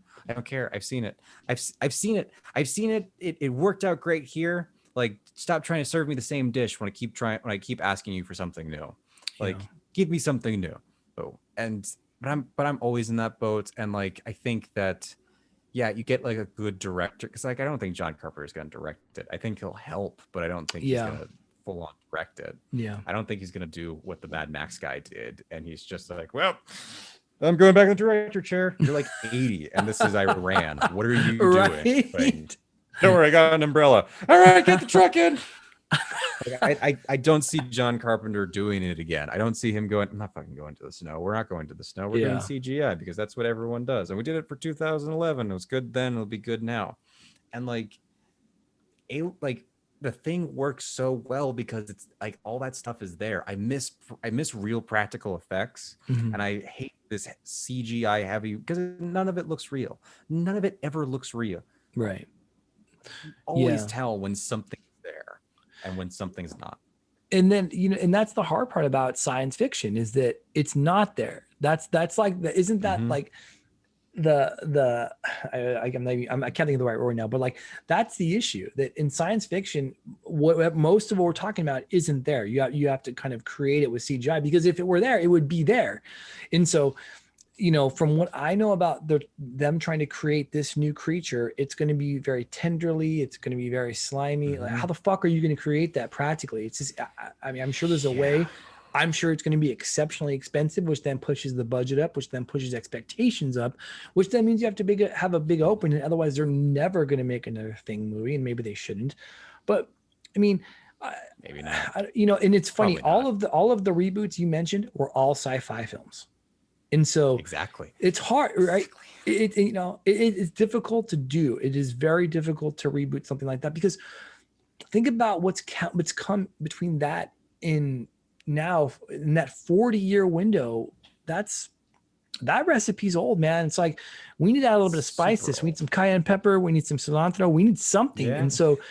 I've seen it. I've seen it. It worked out great here. Like, stop trying to serve me the same dish when I keep asking you for something new. Like, give me something new. But I'm always in that boat. And like, I think that, you get like a good director, because like I don't think John Carpenter is going to direct it. I think he'll help, but I don't think he's going to full on direct it. Yeah. I don't think he's going to do what the Mad Max guy did. And he's just like, well, I'm going back in the director chair. You're like 80 and this is Iran. What are you doing? Like, don't worry, I got an umbrella. All right, get the truck in. Like, I don't see John Carpenter doing it again. I don't see him going, I'm not fucking going to the snow. We're not going to the snow. We're doing CGI because that's what everyone does. And we did it for 2011. It was good then. It'll be good now. And like the thing works so well because it's like all that stuff is there. I miss real practical effects, and I hate this CGI heavy because none of it looks real. None of it ever looks real. Right. You always tell when something's there and when something's not. And then, and that's the hard part about science fiction is that it's not there. That's like, isn't that like, I can't think of the right word now, but like that's the issue, that in science fiction, what most of what we're talking about isn't there. You have to kind of create it with CGI, because if it were there, it would be there. And so, from what I know about them trying to create this new creature, it's going to be very tenderly, it's going to be very slimy. Like, how the fuck are you going to create that practically? It's just, I mean, I'm sure there's a way. I'm sure it's going to be exceptionally expensive, which then pushes the budget up, which then pushes expectations up, which then means you have to have a big opening. Otherwise, they're never going to make another Thing movie, and maybe they shouldn't. But I mean, Maybe not. and it's funny. Probably All of the reboots you mentioned were all sci-fi films, and so Exactly. it's hard, right? It's difficult to do. It is very difficult to reboot something like that, because think about what's come between that and now, in that 40-year window. That recipe's old, man. It's like, we need to add a little bit of spice to this. We need some cayenne pepper, we need some cilantro, we need something. Yeah. And so,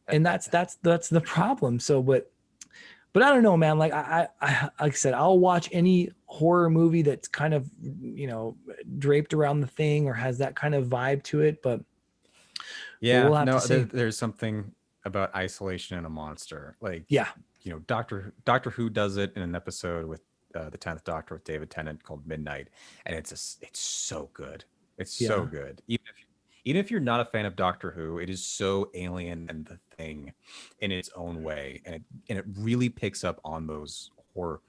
and that's the problem. So but I don't know, man. Like I like I said, I'll watch any horror movie that's kind of draped around the Thing or has that kind of vibe to it. But Yeah, we'll have to see. there's something about isolation and a monster. Like, Yeah. Doctor Who does it in an episode with the 10th Doctor with David Tennant called Midnight, and it's so good. It's so good. Even if you're not a fan of Doctor Who, it is so alien and the Thing in its own way, and it really picks up on those horror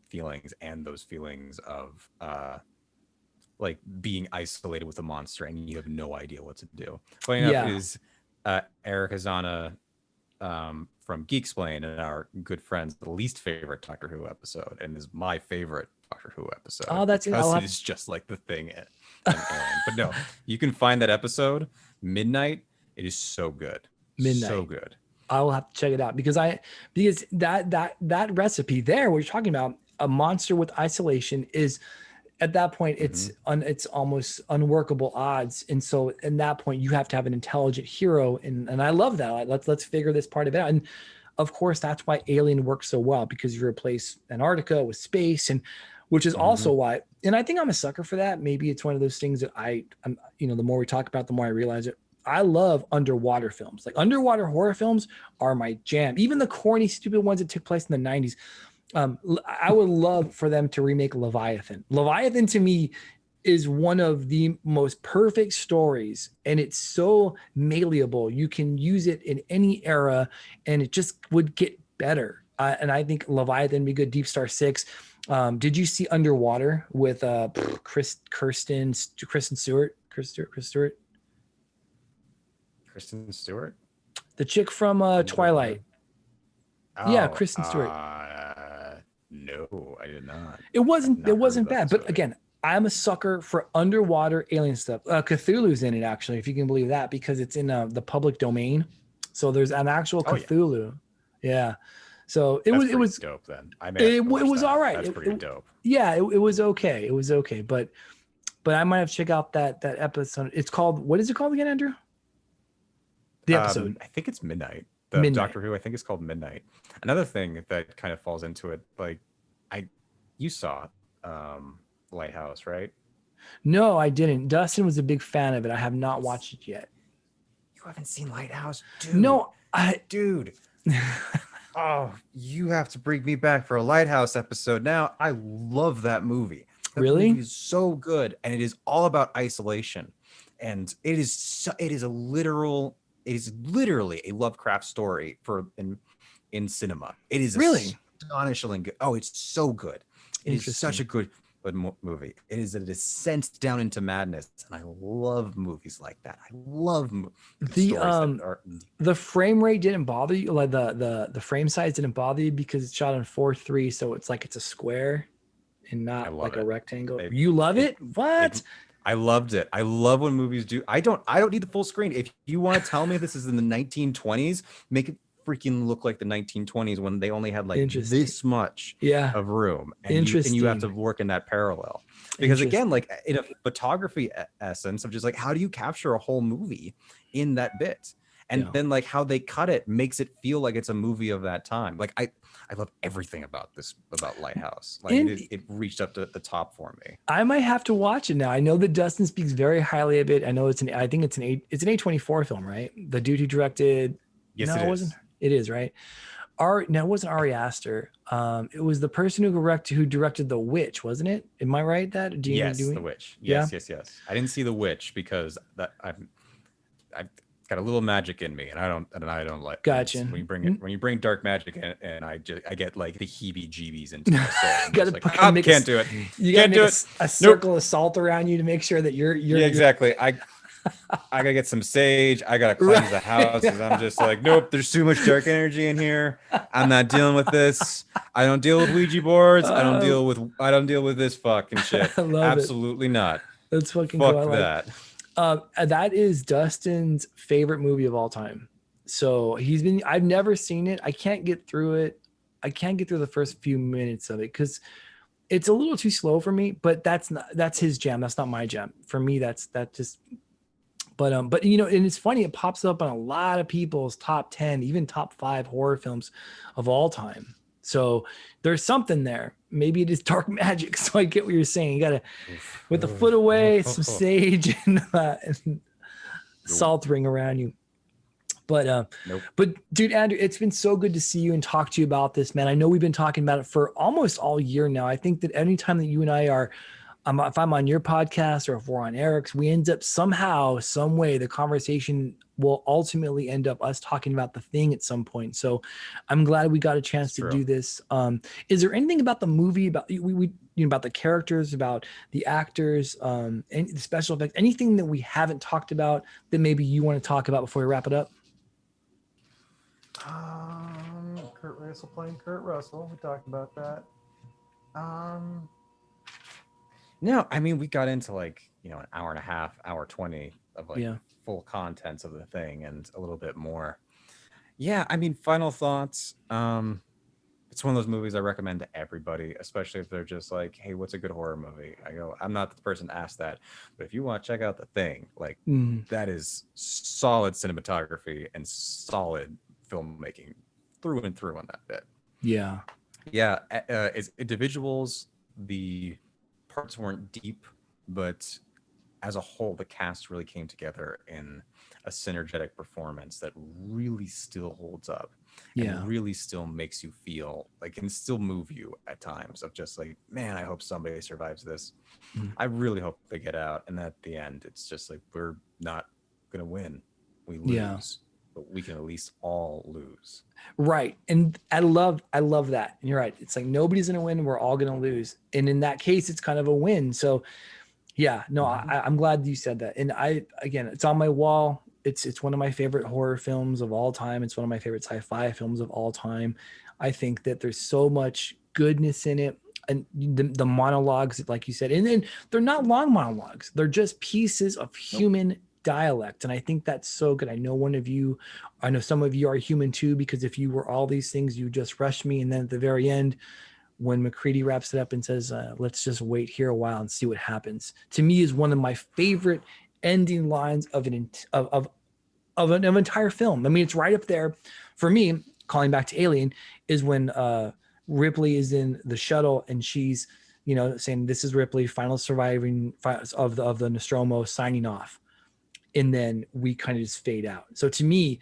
feelings and those feelings of like being isolated with a monster and you have no idea what to do. Funny enough, it is Eric Hazana from Geeksplain and our good friends, the least favorite Doctor Who episode, and is my favorite Doctor Who episode. Oh, that's because it is just like the Thing and Alien. But no, you can find that episode, Midnight. It is so good. Midnight. So good. I will have to check it out, because that recipe there, what you're talking about, a monster with isolation, is at that point it's almost unworkable odds. And so at that point you have to have an intelligent hero, and I love that. Like, let's figure this part of it out. And of course that's why Alien works so well, because you replace Antarctica with space, and which is also why, and I think I'm a sucker for that. Maybe it's one of those things that I'm the more we talk about, the more I realize it. I love underwater films. Like, underwater horror films are my jam. Even the corny, stupid ones that took place in the 90s. I would love for them to remake Leviathan. Leviathan, to me, is one of the most perfect stories, and it's so malleable. You can use it in any era, and it just would get better. And I think Leviathan would be good. Deep Star 6. Did you see Underwater with Kristen Stewart? Kristen Stewart? The chick from Twilight. Yeah, Kristen Stewart. No, I did not. It wasn't bad, but again, I'm a sucker for underwater alien stuff. Cthulhu's in it, actually, if you can believe that, because it's in the public domain. So there's an actual Cthulhu. Yeah. So it was dope then. It was all right. That's pretty dope. Yeah, it was okay. It was okay, but I might have to check out that episode. It's called, what is it called again, Andrew? The episode. I think it's Midnight. Midnight. Doctor Who, I think it's called Midnight. Another thing that kind of falls into it, like you saw Lighthouse, right? No, I didn't. Dustin was a big fan of it. I have not watched it yet. You haven't seen Lighthouse? Dude. No, dude. Oh, you have to bring me back for a Lighthouse episode now. I love that movie. That really? movie is so good, and it is all about isolation. And it is literally a Lovecraft story in cinema. It is really astonishingly good. Oh, it's so good. It is such a good movie. It is a descent down into madness, and I love movies like that. I love the frame rate didn't bother you, like the frame size didn't bother you, because it's shot on 4:3, so it's like it's a square and not like a rectangle. You love it? What? I loved it. I love when movies do. I don't need the full screen. If you want to tell me this is in the 1920s, make it freaking look like the 1920s when they only had like this much of room. And you have to work in that parallel. Because again, like in a photography essence of just like, how do you capture a whole movie in that bit? And Yeah. then like how they cut it makes it feel like it's a movie of that time. Like I love everything about Lighthouse. Like And it reached up to the top for me. I might have to watch it now. I know that Dustin speaks very highly of it. I know I think it's an A24 film, right? The dude who directed. Yes, No, it it is. wasn't. It is, right? No, it wasn't Ari Aster. It was the person who directed The Witch, wasn't it? Am I right? That do you Yes, do The Witch. Yes, yes. I didn't see The Witch because I've got a little magic in me, and I don't like. Gotcha. When you bring dark magic in, and I get like the heebie-jeebies into my soul. I'm Gotta just fucking make can't do it. You gotta Can't do make it. a circle of salt around you to make sure that you're Yeah, exactly. I gotta get some sage. I gotta cleanse the house because I'm just like, nope. There's too much dark energy in here. I'm not dealing with this. I don't deal with Ouija boards. I don't deal with this fucking shit. I love Absolutely not. That's fucking Fuck cool. I like that. that is Dustin's favorite movie of all time. So I've never seen it. I can't get through it. I can't get through the first few minutes of it because it's a little too slow for me, but that's his jam. That's not my jam. For me, but you know, and it's funny, it pops up on a lot of people's top 10, even top 5 horror films of all time. So there's something there. Maybe it is dark magic. So I get what you're saying. You gotta, with the foot away, some sage and salt ring around you. But but dude, Andrew, it's been so good to see you and talk to you about this, man. I know we've been talking about it for almost all year now. I think that anytime that you and I are, if I'm on your podcast or if we're on Eric's, we end up somehow, some way, the conversation will ultimately end up us talking about The Thing at some point. So I'm glad we got a chance to do this. Is there anything about the movie, about about the characters, about the actors, and the special effects, anything that we haven't talked about that maybe you want to talk about before we wrap it up? Kurt Russell playing Kurt Russell. We talked about that. No, I mean, we got into like, an hour and a half, hour 20 of like full contents of The Thing and a little bit more. Yeah, I mean, final thoughts. It's one of those movies I recommend to everybody, especially if they're just like, hey, what's a good horror movie? I go, I'm not the person to ask that, but if you want to check out The Thing, like that is solid cinematography and solid filmmaking through and through on that bit. Yeah. As individuals, the parts weren't deep, but as a whole, the cast really came together in a synergetic performance that really still holds up. And really still makes you feel like, can still move you at times of just like, man, I hope somebody survives this. I really hope they get out. And at the end, it's just like, we're not gonna win, we lose, but we can at least all lose. Right. And I love that. And you're right, it's like nobody's gonna win, we're all gonna lose, and in that case it's kind of a win. So I'm glad you said that. And again, it's on my wall. It's one of my favorite horror films of all time. It's one of my favorite sci-fi films of all time. I think that there's so much goodness in it. And the monologues, like you said, and then they're not long monologues. They're just pieces of human dialect. And I think that's so good. I know some of you are human too, because if you were all these things, you just rushed me. And then at the very end, when McCready wraps it up and says, let's just wait here a while and see what happens, to me is one of my favorite ending lines of an entire film. I mean, it's right up there for me. Calling back to Alien is when Ripley is in the shuttle and she's, saying, "This is Ripley, final surviving of the Nostromo, signing off," and then we kind of just fade out. So to me,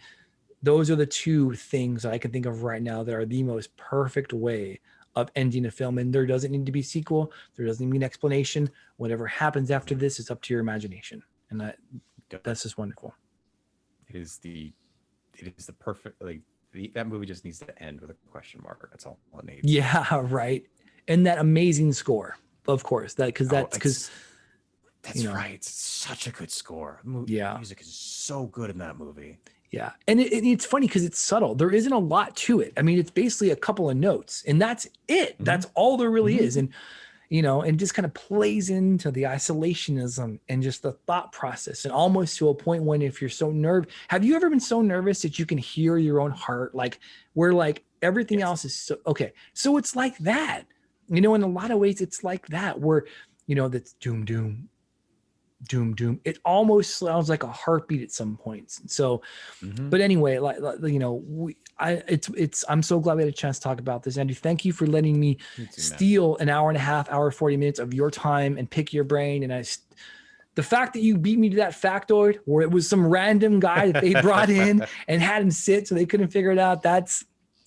those are the two things that I can think of right now that are the most perfect way of ending a film. And there doesn't need to be a sequel. There doesn't need to be an explanation. Whatever happens after this is up to your imagination, and that's just wonderful. It is the perfect, like, that movie just needs to end with a question mark. That's all it needs. Yeah, right. And that amazing score, of course, that's right. It's such a good score. Music is so good in that movie. Yeah. And it's funny because it's subtle. There isn't a lot to it. I mean, it's basically a couple of notes and that's it. Mm-hmm. That's all there really is. And, and just kind of plays into the isolationism and just the thought process, and almost to a point when, if you're so nervous, have you ever been so nervous that you can hear your own heart? Like, where like everything else is so, okay. So it's like that, in a lot of ways, it's like that where, that's doom, doom, doom, doom. It almost sounds like a heartbeat at some points. So, but anyway, I'm so glad we had a chance to talk about this. Andy, thank you for letting me steal an hour and a half, hour, 40 minutes of your time and pick your brain. And the fact that you beat me to that factoid where it was some random guy that they brought in and had him sit so they couldn't figure it out.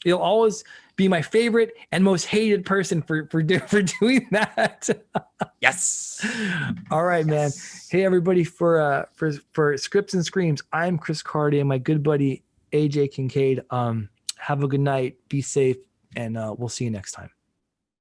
You'll always be my favorite and most hated person for doing that. Yes. All right, man. Hey, everybody, for Scripts and Screams, I'm Chris Cardi and my good buddy AJ Kincaid. Have a good night. Be safe, and we'll see you next time.